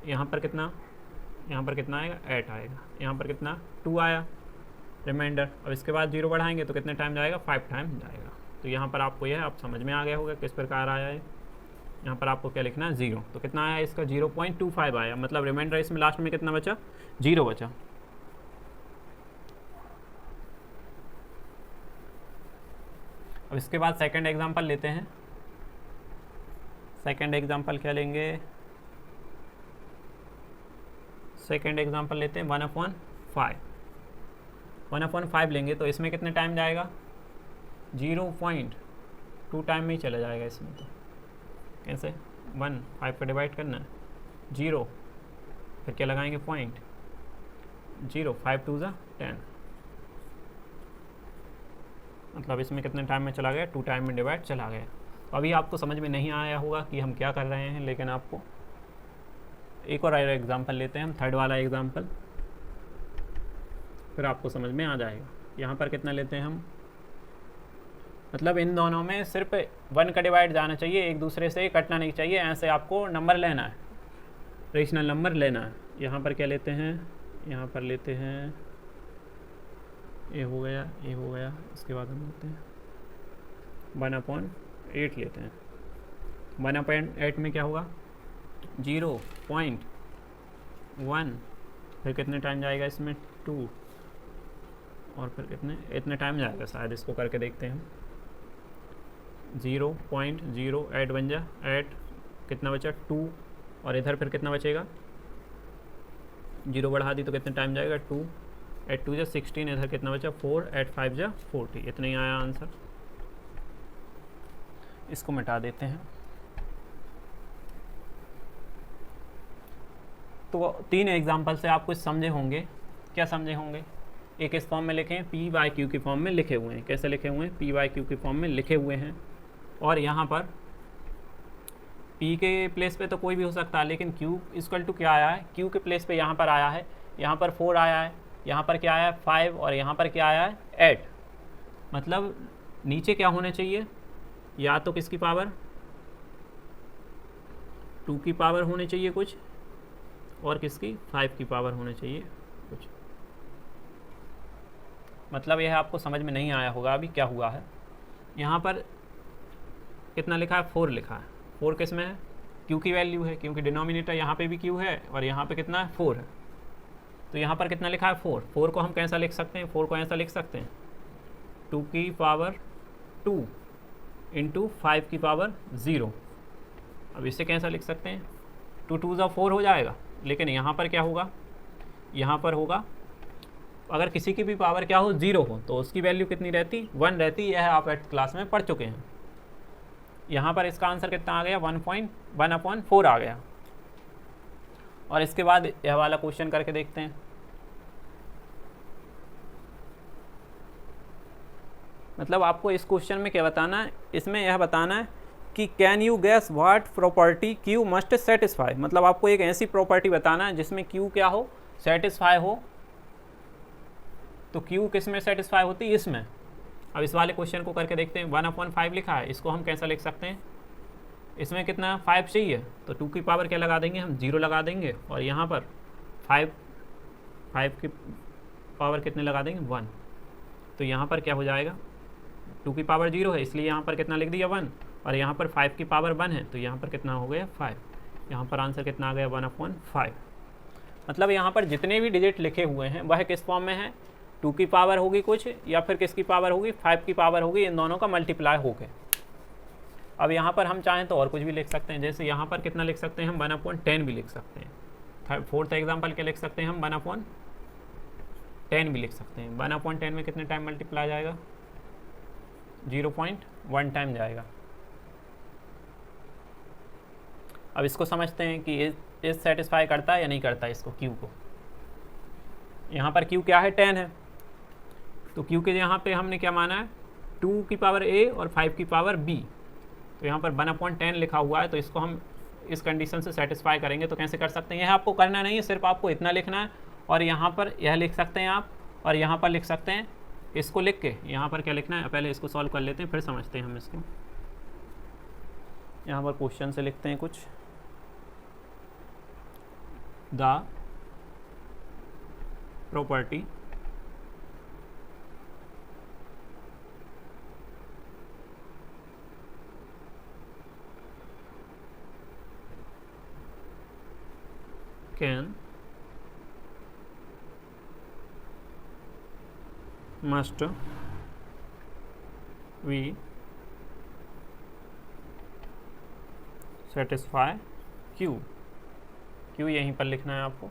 यहाँ पर कितना आएगा, 8 आएगा, यहाँ पर कितना 2 आया रिमाइंडर, और इसके बाद 0 बढ़ाएंगे तो कितने टाइम जाएगा, 5 टाइम जाएगा। तो यहाँ पर आपको यह आप समझ में आ गया होगा किस प्रकार आया है। यहाँ पर आपको क्या लिखना है, 0, तो कितना आया इसका, 0.25 आया, मतलब रिमाइंडर इसमें लास्ट में कितना बचा, 0 बचा। अब इसके बाद सेकंड एग्जांपल लेते हैं। सेकंड एग्जांपल क्या लेंगे, सेकंड एग्जांपल लेते हैं 1/5 लेंगे, तो इसमें कितने टाइम जाएगा, 0.2 टाइम में ही चला जाएगा इसमें। तो कैसे, 1 5 का डिवाइड करना है, 0, फिर क्या लगाएंगे, पॉइंट, 0, 5 2 = 10, मतलब इसमें कितने टाइम में चला गया, 2 टाइम में डिवाइड चला गया। तो अभी आपको समझ में नहीं आया होगा कि हम क्या कर रहे हैं, लेकिन आपको एक और एग्जांपल लेते हैं हम, 3rd वाला एग्जांपल, फिर आपको समझ में आ जाएगा। यहाँ पर कितना लेते हैं हम, मतलब इन दोनों में सिर्फ 1 का डिवाइड जाना चाहिए, एक दूसरे से कटना नहीं चाहिए, ऐसे आपको नंबर लेना है, रेशनल नंबर लेना है। यहाँ पर क्या लेते हैं, यहाँ पर लेते हैं ये हो गया, इसके बाद हम लेते हैं 1/8 लेते हैं। 1/8 में क्या होगा, 0.1, फिर कितने टाइम जाएगा इसमें, 2, और फिर इतने टाइम जाएगा शायद, इसको करके देखते हैं। 0.08 बन जा 8, कितना बचा 2, और इधर फिर कितना बचेगा, 0 बढ़ा दी तो कितने टाइम जाएगा, 2, 8 2 = 16, इधर कितना बचा 4, 8 5 = 40, इतना ही आया आंसर। इसको मिटा देते हैं। तो 3 एग्जाम्पल से आप कुछ समझे होंगे, क्या समझे होंगे, एक इस फॉर्म में लिखे हैं, पी बाई क्यू की फॉर्म में लिखे हुए हैं। कैसे लिखे हुए हैं? पी बाई क्यू की फॉर्म में लिखे हुए हैं। और यहाँ पर पी के प्लेस पे तो कोई भी हो सकता है, लेकिन क्यू इक्वल टू क्या आया है? क्यू के प्लेस पे यहाँ पर आया है, यहाँ पर 4 आया है, यहाँ पर क्या आया है? 5, और यहाँ पर क्या आया है? 8। मतलब नीचे क्या होने चाहिए? या तो किसकी पावर? 2 की पावर होनी चाहिए कुछ, और किसकी? 5 की पावर होनी चाहिए कुछ। मतलब यह आपको समझ में नहीं आया होगा अभी क्या हुआ है। यहाँ पर कितना लिखा है? 4 लिखा है। 4 किस में है? क्यू की वैल्यू है, क्योंकि डिनोमिनेटर यहाँ पे भी क्यू है और यहाँ पे कितना है? 4 है। तो यहाँ पर कितना लिखा है? 4। 4 को हम कैसा लिख सकते हैं? 4 को ऐसा लिख सकते हैं, 2 की पावर 2 इंटू 5 की पावर 0। अब इसे कैसा लिख सकते हैं? 2 2 4 हो जाएगा। लेकिन यहाँ पर क्या होगा? यहाँ पर होगा, अगर किसी की भी पावर क्या हो? 0 हो, तो उसकी वैल्यू कितनी रहती? 1 रहती। यह आप 8th क्लास में पढ़ चुके हैं। यहाँ पर इसका आंसर कितना आ गया? 1.1/4 आ गया। और इसके बाद यह वाला क्वेश्चन करके देखते हैं। मतलब आपको इस क्वेश्चन में क्या बताना है? इसमें यह बताना है कि can you gas what property Q must satisfy. मतलब आपको एक ऐसी प्रॉपर्टी बताना है जिसमें क्यू क्या हो? सेटिस्फाई हो। तो क्यू किस में सेटिस्फाई होती है? इसमें। अब इस वाले क्वेश्चन को करके देखते हैं। 1/5 लिखा है, इसको हम कैसा लिख सकते हैं? इसमें कितना 5 चाहिए, तो 2 की पावर क्या लगा देंगे हम? 0 लगा देंगे। और यहाँ पर 5 की पावर कितने लगा देंगे? 1। तो यहाँ पर क्या हो जाएगा? 2 की पावर 0 है, इसलिए यहाँ पर कितना लिख दिया? 1। और यहाँ पर 5 की पावर 1 है, तो यहाँ पर कितना हो गया? 5। यहाँ पर आंसर कितना आ गया? 1/5। मतलब यहाँ पर जितने भी डिजिट लिखे हुए हैं वह किस फॉर्म में है? 2 की पावर होगी कुछ, या फिर किसकी पावर होगी? 5 की पावर होगी। इन दोनों का मल्टीप्लाई हो गए। अब यहाँ पर हम चाहें तो और कुछ भी लिख सकते हैं। जैसे यहाँ पर कितना लिख सकते हैं हम? 1/10 भी लिख सकते हैं। 4th एग्जाम्पल क्या लिख सकते हैं हम? 1/10 भी लिख सकते हैं। 1/10 में कितने टाइम मल्टीप्लाई जाएगा? 0.1 टाइम जाएगा। अब इसको समझते हैं कि इस सेटिस्फाई करता है या नहीं करता है इसको, क्यू को। यहाँ पर क्यू क्या है? 10 है। तो क्यू के यहाँ पे हमने क्या माना है? 2 की पावर a और 5 की पावर b। तो यहाँ पर 1/10 लिखा हुआ है, तो इसको हम इस कंडीशन से सेटिस्फाई करेंगे। तो कैसे कर सकते हैं? यह आपको करना नहीं है, सिर्फ आपको इतना लिखना है। और यहाँ पर यह लिख सकते हैं आप, और यहाँ पर लिख सकते हैं। इसको लिख के यहाँ पर क्या लिखना है? पहले इसको सॉल्व कर लेते हैं, फिर समझते हैं हम इसको। यहाँ पर क्वेश्चन से लिखते हैं कुछ। The property can must we satisfy q। q यहीं पर लिखना है आपको।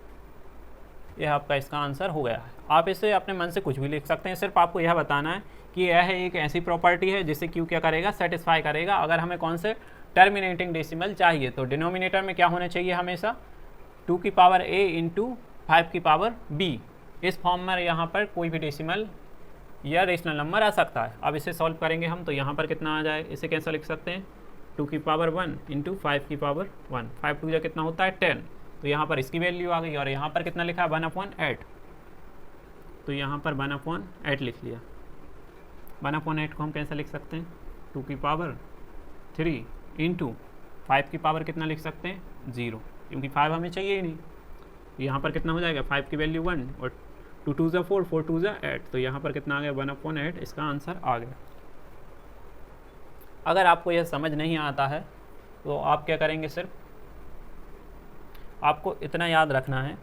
यह आपका इसका आंसर हो गया है। आप इसे अपने मन से कुछ भी लिख सकते हैं, सिर्फ आपको यह बताना है कि यह एक ऐसी प्रॉपर्टी है जिसे q क्या करेगा? सेटिस्फाई करेगा। अगर हमें कौन से टर्मिनेटिंग डेसिमल चाहिए, तो डिनोमिनेटर में क्या होना चाहिए हमेशा? 2 की पावर a इंटू 5 की पावर b। इस फॉर्म में यहाँ पर कोई भी डेसिमल या रेशनल नंबर आ सकता है। अब इसे सॉल्व करेंगे हम, तो यहाँ पर कितना आ जाए? इसे कैसा लिख सकते हैं? 2 की पावर 1 इंटू 5 की पावर 1। 5 2 कितना होता है? 10। तो यहाँ पर इसकी वैल्यू आ गई। और यहाँ पर कितना लिखा है? 1/8। तो यहाँ पर 1/8 लिख लिया। 1/8 को हम कैसे लिख सकते हैं? 2 की पावर 3 इंटू 5 की पावर कितना लिख सकते हैं? 0, क्योंकि 5 हमें चाहिए ही नहीं। यहाँ पर कितना हो जाएगा? 5 की वैल्यू 1 और 2 2 4 4 2 8। तो यहाँ पर कितना आ गया? 1/8। इसका आंसर आ गया। अगर आपको यह समझ नहीं आता है तो आप क्या करेंगे? सिर्फ आपको इतना याद रखना है।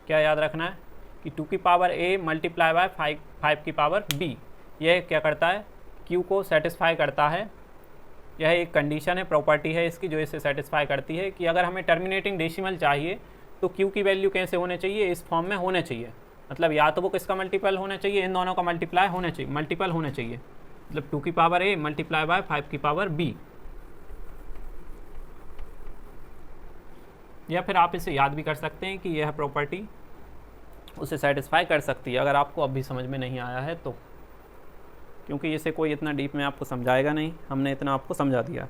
क्या याद रखना है? कि 2 की पावर a मल्टीप्लाई बाय 5 की पावर b। यह क्या करता है? q को सेटिस्फाई करता है। यह एक कंडीशन है, प्रॉपर्टी है इसकी, जो इसे सेटिस्फाई करती है कि अगर हमें टर्मिनेटिंग डेसिमल चाहिए तो q की वैल्यू कैसे होने चाहिए? इस फॉर्म में होने चाहिए। मतलब या तो वो किसका मल्टीपल होना चाहिए? इन दोनों का मल्टीप्लाई होना चाहिए, मल्टीपल होना चाहिए। मतलब 2 की पावर a मल्टीप्लाई बाय 5 की पावर b। या फिर आप इसे याद भी कर सकते हैं कि यह प्रॉपर्टी उसे सेटिस्फाई कर सकती है, अगर आपको अब भी समझ में नहीं आया है तो, क्योंकि इसे कोई इतना डीप में आपको समझाएगा नहीं, हमने इतना आपको समझा दिया।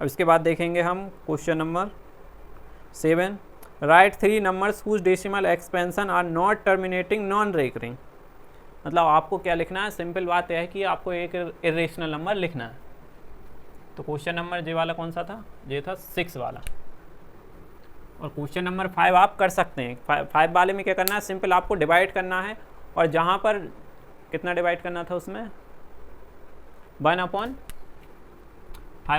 अब इसके बाद देखेंगे हम question number 7, write 3 numbers whose decimal expansion are not terminating non recurring. मतलब आपको क्या लिखना है, सिंपल बात यह है कि आपको एक इरेशनल नंबर लिखना है। तो क्वेश्चन नंबर जे वाला कौन सा था, ये था 6 वाला। और क्वेश्चन नंबर 5 आप कर सकते हैं। 5 वाले में क्या करना है, सिंपल आपको डिवाइड करना है, और जहाँ पर कितना डिवाइड करना था उसमें 1/5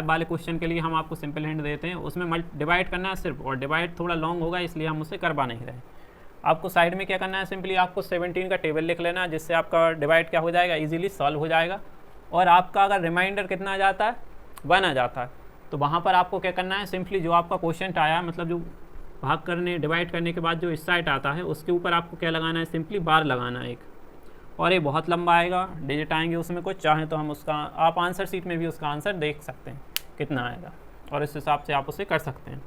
वाले क्वेश्चन के लिए हम आपको सिंपल हिंट देते हैं, उसमें डिवाइड करना है सिर्फ, और डिवाइड थोड़ा लॉन्ग होगा इसलिए हम उसे करवा नहीं रहे। आपको साइड में क्या करना है, सिंपली आपको 17 का टेबल लिख लेना है, जिससे आपका डिवाइड क्या हो जाएगा, इजीली सॉल्व हो जाएगा। और आपका अगर रिमाइंडर कितना आ जाता है, 1 आ जाता है, तो वहाँ पर आपको क्या करना है, सिंपली जो आपका क्वेश्चन आया, मतलब जो भाग करने डिवाइड करने के बाद जो इस साइड आता है उसके ऊपर आपको क्या लगाना है, सिंपली बार लगाना है एक। और ये बहुत लंबा आएगा, डिजिट आएंगे उसमें कुछ, चाहें तो हम उसका, आप आंसर शीट में भी उसका आंसर देख सकते हैं कितना आएगा, और इस हिसाब से आप उसे कर सकते हैं।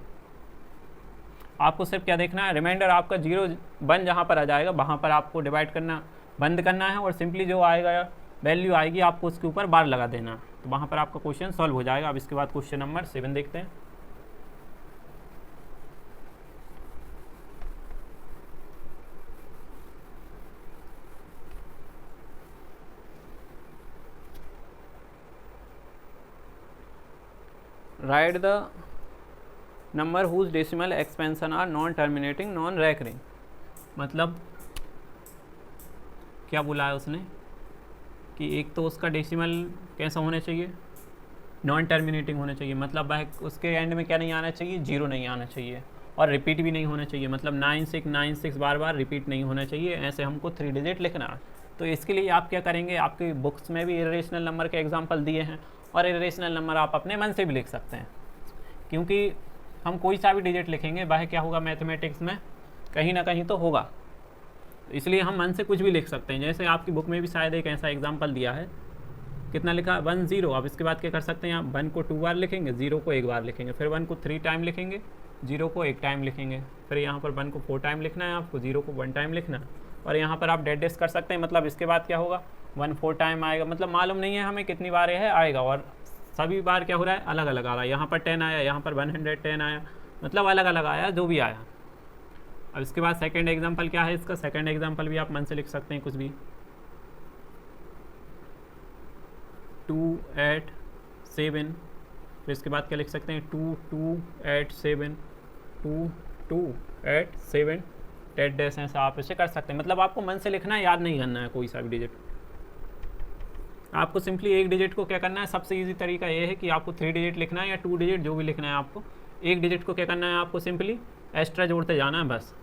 आपको सिर्फ क्या देखना है, रिमाइंडर आपका 0 1 जहाँ पर आ जाएगा वहाँ पर आपको डिवाइड करना बंद करना है, और सिंपली जो आएगा वैल्यू आएगी आपको उसके ऊपर बार लगा देना, तो वहाँ पर आपका क्वेश्चन सॉल्व हो जाएगा। अब इसके बाद क्वेश्चन नंबर 7 देखते हैं। Write the number whose decimal expansion are non terminating non recurring. मतलब क्या बोला है उसने कि एक तो उसका डेसिमल कैसा होना चाहिए, नॉन टर्मिनेटिंग होना चाहिए, मतलब वह उसके एंड में क्या नहीं आना चाहिए, 0 नहीं आना चाहिए, और रिपीट भी नहीं होना चाहिए, मतलब 9696 बार बार रिपीट नहीं होना चाहिए। ऐसे हमको 3 डिजिट लिखना है। तो इसके लिए आप क्या करेंगे, आपकी बुक्स में भी इरेशनल नंबर के एग्जाम्पल दिए हैं, और इरेशनल नंबर आप अपने मन से भी लिख सकते हैं, क्योंकि हम कोई सा भी डिजिट लिखेंगे वह क्या होगा, मैथमेटिक्स में कहीं ना कहीं तो होगा, इसलिए हम मन से कुछ भी लिख सकते हैं। जैसे आपकी बुक में भी शायद एक ऐसा एग्जाम्पल दिया है, कितना लिखा, 1 0। अब इसके बाद क्या कर सकते हैं, आप 1 को 2 बार लिखेंगे, 0 को 1 बार लिखेंगे, फिर 1 को 3 टाइम लिखेंगे, 0 को 1 टाइम लिखेंगे, फिर यहाँ पर 1 को 4 टाइम लिखना है आपको, 0 को 1 टाइम लिखना है, और यहाँ पर आप डेड कर सकते हैं। मतलब इसके बाद क्या होगा, 1 4 टाइम आएगा, मतलब मालूम नहीं है हमें कितनी बार यह आएगा, और सभी बार क्या हो रहा है, अलग अलग आ रहा है। यहाँ पर 10 आया, यहाँ पर 110 आया, मतलब अलग अलग आया जो भी आया। अब इसके बाद सेकंड एग्जांपल क्या है इसका, सेकंड एग्जांपल भी आप मन से लिख सकते हैं कुछ भी, 2 8 7, फिर इसके बाद क्या लिख सकते हैं, 2 2 8 7 2 2 8 7 डेड डैश, ऐसा आप इसे कर सकते हैं। मतलब आपको मन से लिखना है, याद नहीं करना है कोई सा भी डिजिट। आपको सिंपली एक डिजिट को क्या करना है, सबसे इजी तरीका ये है कि आपको 3 डिजिट लिखना है या 2 डिजिट जो भी लिखना है, आपको एक डिजिट को क्या करना है, आपको सिंपली एक्स्ट्रा जोड़ते जाना है बस।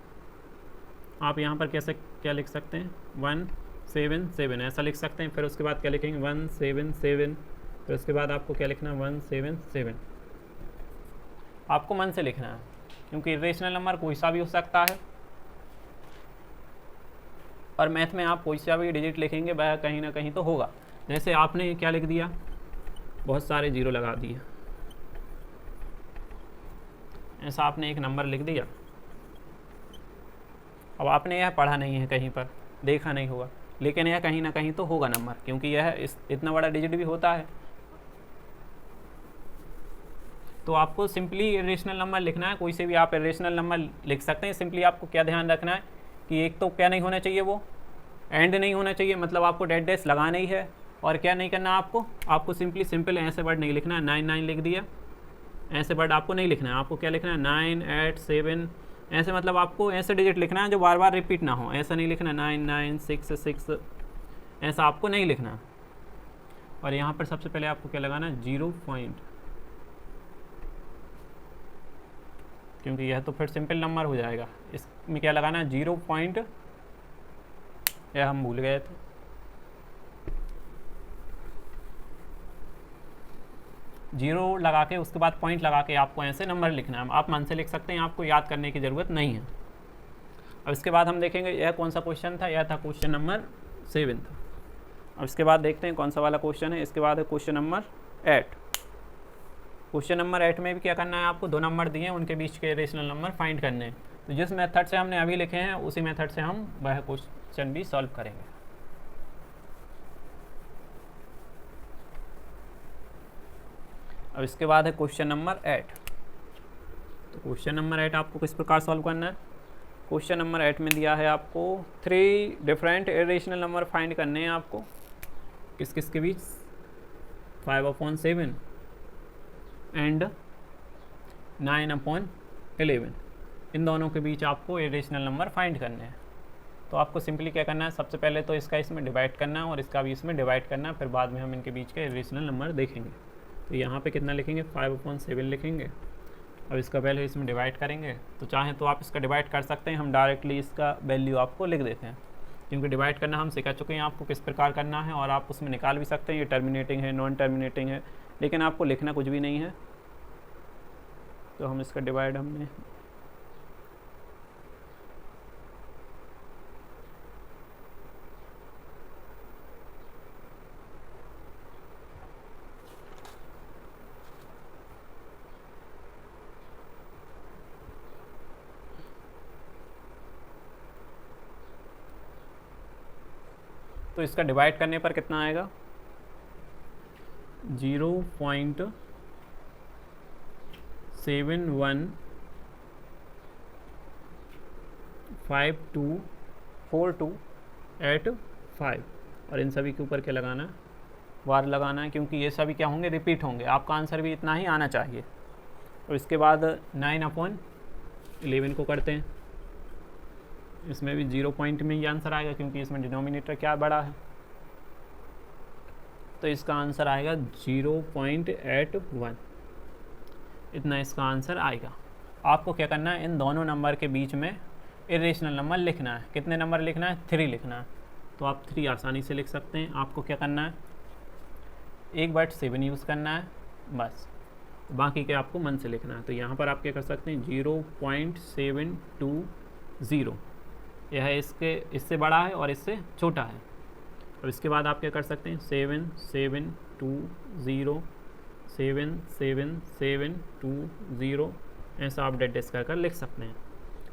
आप यहाँ पर कैसे क्या लिख सकते हैं, 1 7 7 ऐसा लिख सकते हैं, फिर उसके बाद क्या लिखेंगे 1 7 7, फिर उसके बाद आपको क्या लिखना है 1 7 7। आपको मन से लिखना है, क्योंकि इरेशनल नंबर कोई सा भी हो सकता है, और मैथ में आप कोई सा भी डिजिट लिखेंगे वह कहीं ना कहीं तो होगा। जैसे आपने क्या लिख दिया, बहुत सारे 0 लगा दिए, ऐसा आपने एक नंबर लिख दिया। अब आपने यह पढ़ा नहीं है कहीं पर, देखा नहीं होगा, लेकिन यह कहीं ना कहीं तो होगा नंबर, क्योंकि यह इतना बड़ा डिजिट भी होता है। तो आपको सिंपली इरेशनल नंबर लिखना है, कोई से भी आप इरेशनल नंबर लिख सकते हैं। सिंपली आपको क्या ध्यान रखना है कि एक तो क्या नहीं होना चाहिए, वो एंड नहीं होना चाहिए, मतलब आपको डेड डैश लगाना ही है। और क्या नहीं करना आपको सिंपली सिंपल ऐसे वर्ड नहीं लिखना है, 9 9 लिख दिया, ऐसे वर्ड आपको नहीं लिखना है। आपको क्या लिखना है, 9 8 7 ऐसे, मतलब आपको ऐसे डिजिट लिखना है जो बार बार रिपीट ना हो। ऐसा नहीं लिखना 9 9 6 6, ऐसा आपको नहीं लिखना। और यहाँ पर सबसे पहले आपको क्या लगाना है, 0 पॉइंट, क्योंकि यह तो फिर सिंपल नंबर हो जाएगा। इसमें क्या लगाना है, 0 पॉइंट, यह हम भूल गए थे, 0 लगा के उसके बाद पॉइंट लगा के आपको ऐसे नंबर लिखना है। आप मन से लिख सकते हैं, आपको याद करने की ज़रूरत नहीं है। अब इसके बाद हम देखेंगे यह कौन सा क्वेश्चन था, यह था क्वेश्चन नंबर 7 था। अब इसके बाद देखते हैं कौन सा वाला क्वेश्चन है। इसके बाद है क्वेश्चन नंबर 8। क्वेश्चन नंबर 8 में भी क्या करना है, आपको 2 नंबर दिए हैं, उनके बीच के रेशनल नंबर फाइंड करने हैं। तो जिस मेथड से हमने अभी लिखे हैं उसी मेथड से हम वह क्वेश्चन भी सॉल्व करेंगे। अब इसके बाद है क्वेश्चन नंबर 8। तो क्वेश्चन नंबर 8 आपको किस प्रकार सॉल्व करना है। क्वेश्चन नंबर 8 में दिया है आपको 3 डिफरेंट इरेशनल नंबर फाइंड करने हैं आपको। किस किस के बीच, 5/7 एंड 9/11, इन दोनों के बीच आपको इरेशनल नंबर फाइंड करने हैं। तो आपको सिंपली क्या करना है, सबसे पहले तो इसका इसमें डिवाइड करना है और इसका भी इसमें डिवाइड करना है, फिर बाद में हम इनके बीच के इरेशनल नंबर देखेंगे। तो यहाँ पे कितना लिखेंगे, 5/7 लिखेंगे। अब इसका वैल्यू इसमें डिवाइड करेंगे, तो चाहें तो आप इसका डिवाइड कर सकते हैं, हम डायरेक्टली इसका वैल्यू आपको लिख देते हैं, क्योंकि डिवाइड करना हम सिखा चुके हैं आपको किस प्रकार करना है, और आप उसमें निकाल भी सकते हैं ये टर्मिनेटिंग है, नॉन टर्मिनेटिंग है, लेकिन आपको लिखना कुछ भी नहीं है। तो हम इसका डिवाइड हमने तो इसका डिवाइड करने पर कितना आएगा, 0.71524285, और इन सभी के ऊपर क्या लगाना है, वार लगाना है, क्योंकि ये सभी क्या होंगे, रिपीट होंगे। आपका आंसर भी इतना ही आना चाहिए। और इसके बाद 9/11 को करते हैं, इसमें भी 0 पॉइंट में ही आंसर आएगा, क्योंकि इसमें डिनोमिनेटर क्या बड़ा है। तो इसका आंसर आएगा 0.81, इतना इसका आंसर आएगा। आपको क्या करना है, इन दोनों नंबर के बीच में इरेशनल नंबर लिखना है। कितने नंबर लिखना है, 3 लिखना है। तो आप 3 आसानी से लिख सकते हैं। आपको क्या करना है, 1/7 यूज़ करना है बस, बाकी के आपको मन से लिखना है। तो यहाँ पर आप क्या कर सकते हैं, 0.720, यह इससे बड़ा है और इससे छोटा है। और इसके बाद आप क्या कर सकते हैं, 7720, 77720, ऐसा आप डेट डिस्क कर लिख सकते हैं।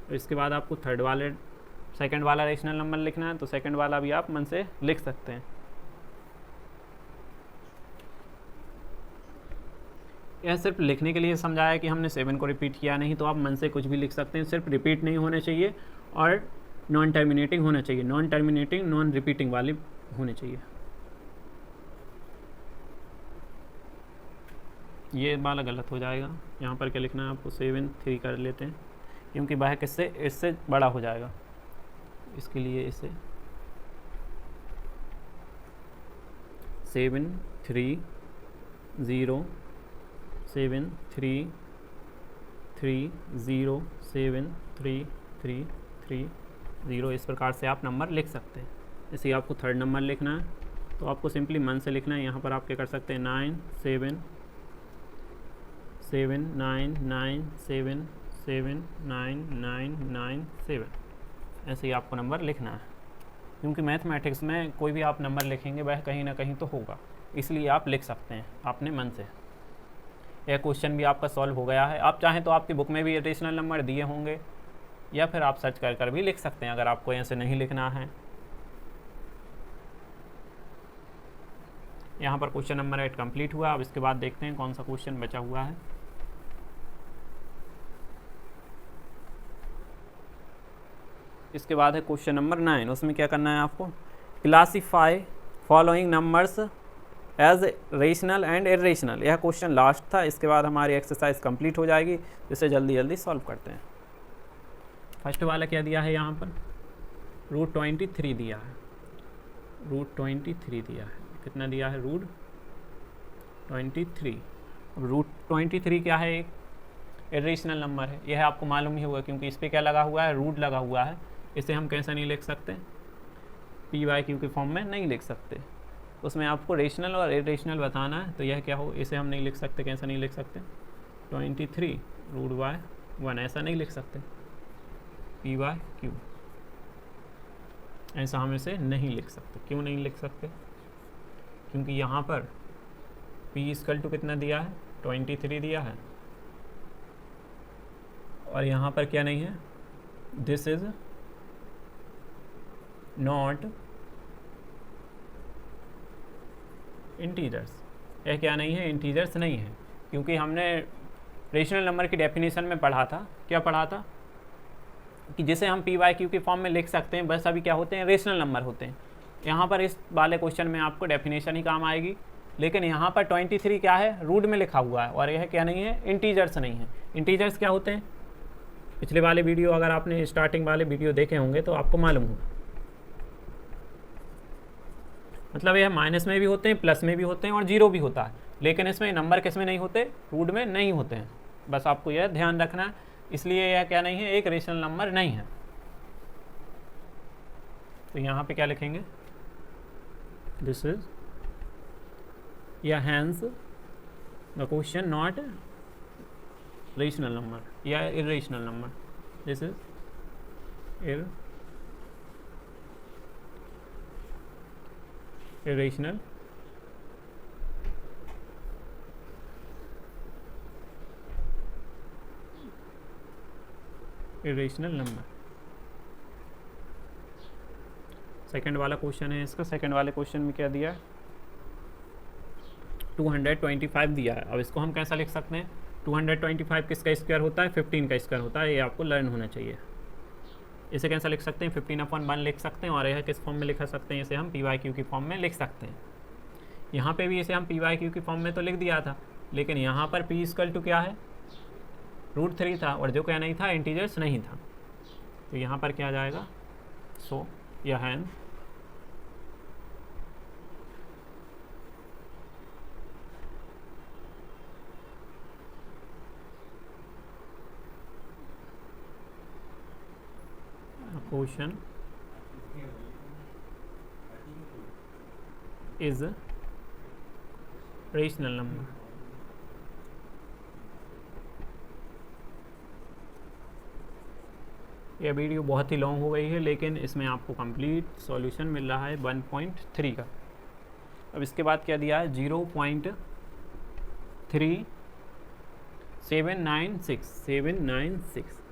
और इसके बाद आपको सेकंड वाला रेशनल नंबर लिखना है, तो सेकंड वाला भी आप मन से लिख सकते हैं। यह सिर्फ लिखने के लिए समझाया कि हमने 7 को रिपीट किया, नहीं तो आप मन से कुछ भी लिख सकते हैं। सिर्फ रिपीट नहीं होने चाहिए और नॉन टर्मिनेटिंग होना चाहिए, नॉन टर्मिनेटिंग नॉन रिपीटिंग वाली होनी चाहिए। ये वाला गलत हो जाएगा, यहाँ पर क्या लिखना है आपको, 7/3 कर लेते हैं, क्योंकि वह किससे, इससे बड़ा हो जाएगा। इसके लिए इसे 730 73330 इस प्रकार से आप नंबर लिख सकते हैं। जैसे आपको थर्ड नंबर लिखना है, तो आपको सिंपली मन से लिखना है। यहाँ पर आप क्या कर सकते हैं, 97797979997, ऐसे ही आपको नंबर लिखना है, क्योंकि मैथमेटिक्स में कोई भी आप नंबर लिखेंगे वह कहीं ना कहीं तो होगा, इसलिए आप लिख सकते हैं अपने मन से। यह क्वेश्चन भी आपका सॉल्व हो गया है। आप चाहें तो आपकी बुक में भी एडिशनल नंबर दिए होंगे, या फिर आप सर्च कर भी लिख सकते हैं अगर आपको ऐसे नहीं लिखना है। यहाँ पर क्वेश्चन नंबर 8 कंप्लीट हुआ। अब इसके बाद देखते हैं कौन सा क्वेश्चन बचा हुआ है। इसके बाद है क्वेश्चन नंबर 9। उसमें क्या करना है आपको, classify following numbers as rational and irrational. यह क्वेश्चन लास्ट था। इसके बाद हमारी एक्सरसाइज कंप्लीट हो जाएगी, जिसे जल्दी जल्दी सॉल्व करते हैं। फर्स्ट वाला क्या दिया है, यहाँ पर √23 दिया है, √23 दिया है। कितना दिया है, √23। अब √23 क्या है, एक इरेशनल नंबर है, यह आपको मालूम ही होगा, क्योंकि इस पर क्या लगा हुआ है, रूट लगा हुआ है। इसे हम कैसे नहीं लिख सकते, p/q के फॉर्म में नहीं लिख सकते। उसमें आपको रेशनल और इरेशनल बताना है, तो यह क्या हो, इसे हम नहीं लिख सकते। कैसे नहीं लिख सकते, 23 √1 ऐसा नहीं लिख सकते, p/q ऐसा हम इसे नहीं लिख सकते। क्यों नहीं लिख सकते, क्योंकि यहाँ पर p = कितना दिया है, 23 दिया है, और यहाँ पर क्या नहीं है, दिस इज नॉट इंटीजर्स। यह क्या नहीं है? इंटीजर्स नहीं है, क्योंकि हमने रेशनल नंबर की डेफिनेशन में पढ़ा था, क्या पढ़ा था कि जिसे हम पी वाई क्यू के फॉर्म में लिख सकते हैं, बस अभी क्या होते हैं? रेशनल नंबर होते हैं। यहाँ पर इस वाले क्वेश्चन में आपको डेफिनेशन ही काम आएगी, लेकिन यहाँ पर 23 क्या है? रूट में लिखा हुआ है, और यह क्या नहीं है? इंटीजर्स नहीं है। इंटीजर्स क्या होते हैं? पिछले वाले वीडियो, अगर आपने स्टार्टिंग वाले वीडियो देखे होंगे तो आपको मालूम होगा। मतलब यह माइनस में भी होते हैं, प्लस में भी होते हैं, और जीरो भी होता है, लेकिन इसमें नंबर किस में नहीं होते? रूट में नहीं होते हैं। बस आपको यह ध्यान रखना है। इसलिए यह क्या नहीं है? एक रेशनल नंबर नहीं है। तो यहाँ पे क्या लिखेंगे? दिस इज या hence the question not rational number या irrational number. This is irrational number. Second वाला क्वेश्चन है इसका। सेकंड वाले क्वेश्चन में क्या दिया है? 225 दिया है। अब इसको हम कैसा लिख सकते हैं? 225 किसका स्क्वायर होता है? 15 का स्क्वायर होता है। ये आपको लर्न होना चाहिए। इसे कैसा लिख सकते हैं? 15/1 लिख सकते हैं, और यह किस फॉर्म में लिखा सकते हैं? इसे हम पी वाई क्यू की फॉर्म में लिख सकते हैं। यहाँ पे भी इसे हम पी वाई क्यू की फॉर्म में तो लिख दिया था, लेकिन यहाँ पर p = क्या है? √3 था, और जो क्या नहीं था? इंटीजर्स नहीं था। तो यहाँ पर क्या आ जाएगा? सो यह है क्वेश्चन इज रेशनल नंबर। यह वीडियो बहुत ही लॉन्ग हो गई है, लेकिन इसमें आपको कंप्लीट सॉल्यूशन मिल रहा है 1.3 का। अब इसके बाद क्या दिया है? 0.3796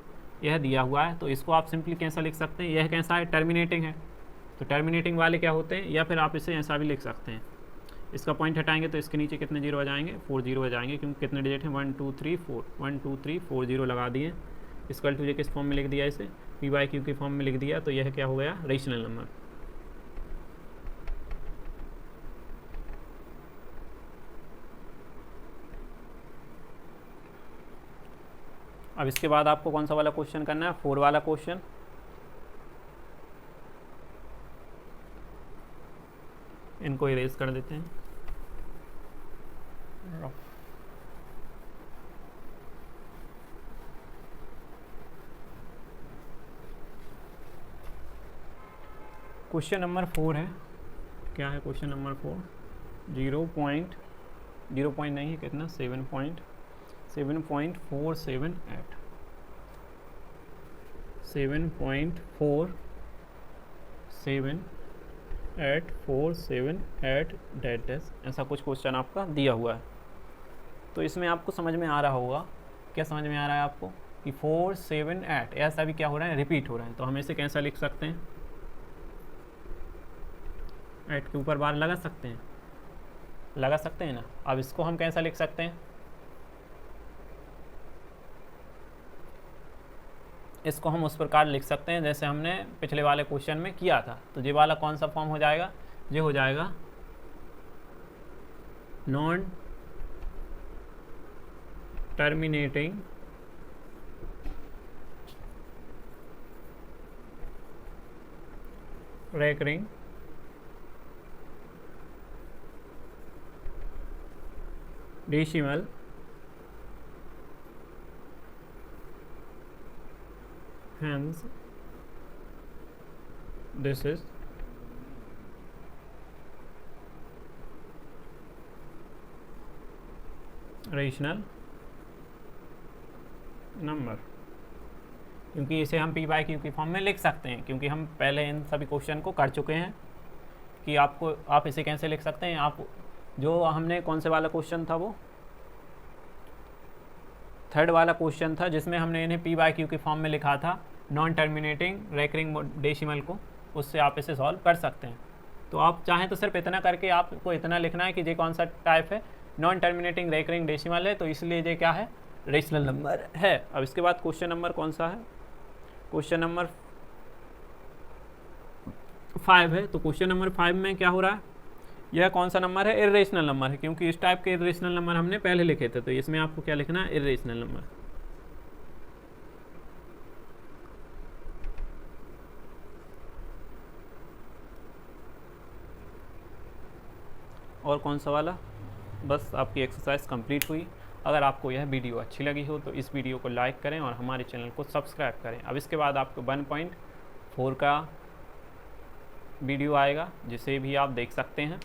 यह दिया हुआ है। तो इसको आप सिंपली कैसा लिख सकते हैं? यह कैसा है? टर्मिनेटिंग है। तो टर्मिनेटिंग वाले क्या होते हैं? या फिर आप इसे ऐसा भी लिख सकते हैं, इसका पॉइंट हटाएंगे तो इसके नीचे कितने जीरो आ जाएंगे? 4 जीरो आ जाएंगे, क्योंकि कितने डिजिट हैं? 1 2 3 4 1 2 3 4 जीरो लगा दिए। इसका टू किस फॉर्म में लिख दिया? इसे पी वाई क्यू के फॉर्म में लिख दिया। तो यह क्या हो गया? Rational number. अब इसके बाद आपको कौन सा वाला क्वेश्चन करना है? 4 वाला क्वेश्चन। इनको इरेज कर देते हैं। क्वेश्चन नंबर 4 है। क्या है क्वेश्चन नंबर 4? 0 पॉइंट नहीं है, कितना? 7.478 7.478 डैश ऐसा कुछ क्वेश्चन आपका दिया हुआ है। तो इसमें आपको समझ में आ रहा होगा, क्या समझ में आ रहा है आपको कि 4 7 8 ऐसा भी क्या हो रहा है? रिपीट हो रहा है। तो हम इसे कैसा लिख सकते हैं? 8 के ऊपर बार लगा सकते हैं, लगा सकते हैं ना। अब इसको हम कैसा लिख सकते हैं? इसको हम उस प्रकार लिख सकते हैं जैसे हमने पिछले वाले क्वेश्चन में किया था। तो ये वाला कौन सा फॉर्म हो जाएगा? ये हो जाएगा non terminating recurring decimal hence this is rational number. क्योंकि इसे हम पी वाई क्यू की फॉर्म में लिख सकते हैं, क्योंकि हम पहले इन सभी क्वेश्चन को कर चुके हैं कि आप इसे कैसे लिख सकते हैं। आप जो हमने कौन से वाला क्वेश्चन था, वो 3rd वाला क्वेश्चन था जिसमें हमने इन्हें पी वाई क्यू की फॉर्म में लिखा था। नॉन टर्मिनेटिंग रेकरिंग डेसिमल को, उससे आप इसे सॉल्व कर सकते हैं। तो आप चाहें तो सिर्फ इतना करके आपको इतना लिखना है कि ये कौन सा टाइप है, नॉन टर्मिनेटिंग रेकरिंग डेसिमल है, तो इसलिए ये क्या है, रेशनल नंबर है। अब इसके बाद क्वेश्चन नंबर कौन सा है, क्वेश्चन नंबर 5 है। तो क्वेश्चन नंबर 5 में क्या हो रहा है, यह कौन सा नंबर है, इर्रेशनल नंबर है, क्योंकि इस टाइप के इर्रेशनल नंबर हमने पहले लिखे थे। तो इसमें आपको क्या लिखना है, इर्रेशनल नंबर। और कौन सा वाला, बस आपकी एक्सरसाइज कंप्लीट हुई। अगर आपको यह वीडियो अच्छी लगी हो तो इस वीडियो को लाइक करें और हमारे चैनल को सब्सक्राइब करें। अब इसके बाद आपको 1.4 का वीडियो आएगा, जिसे भी आप देख सकते हैं।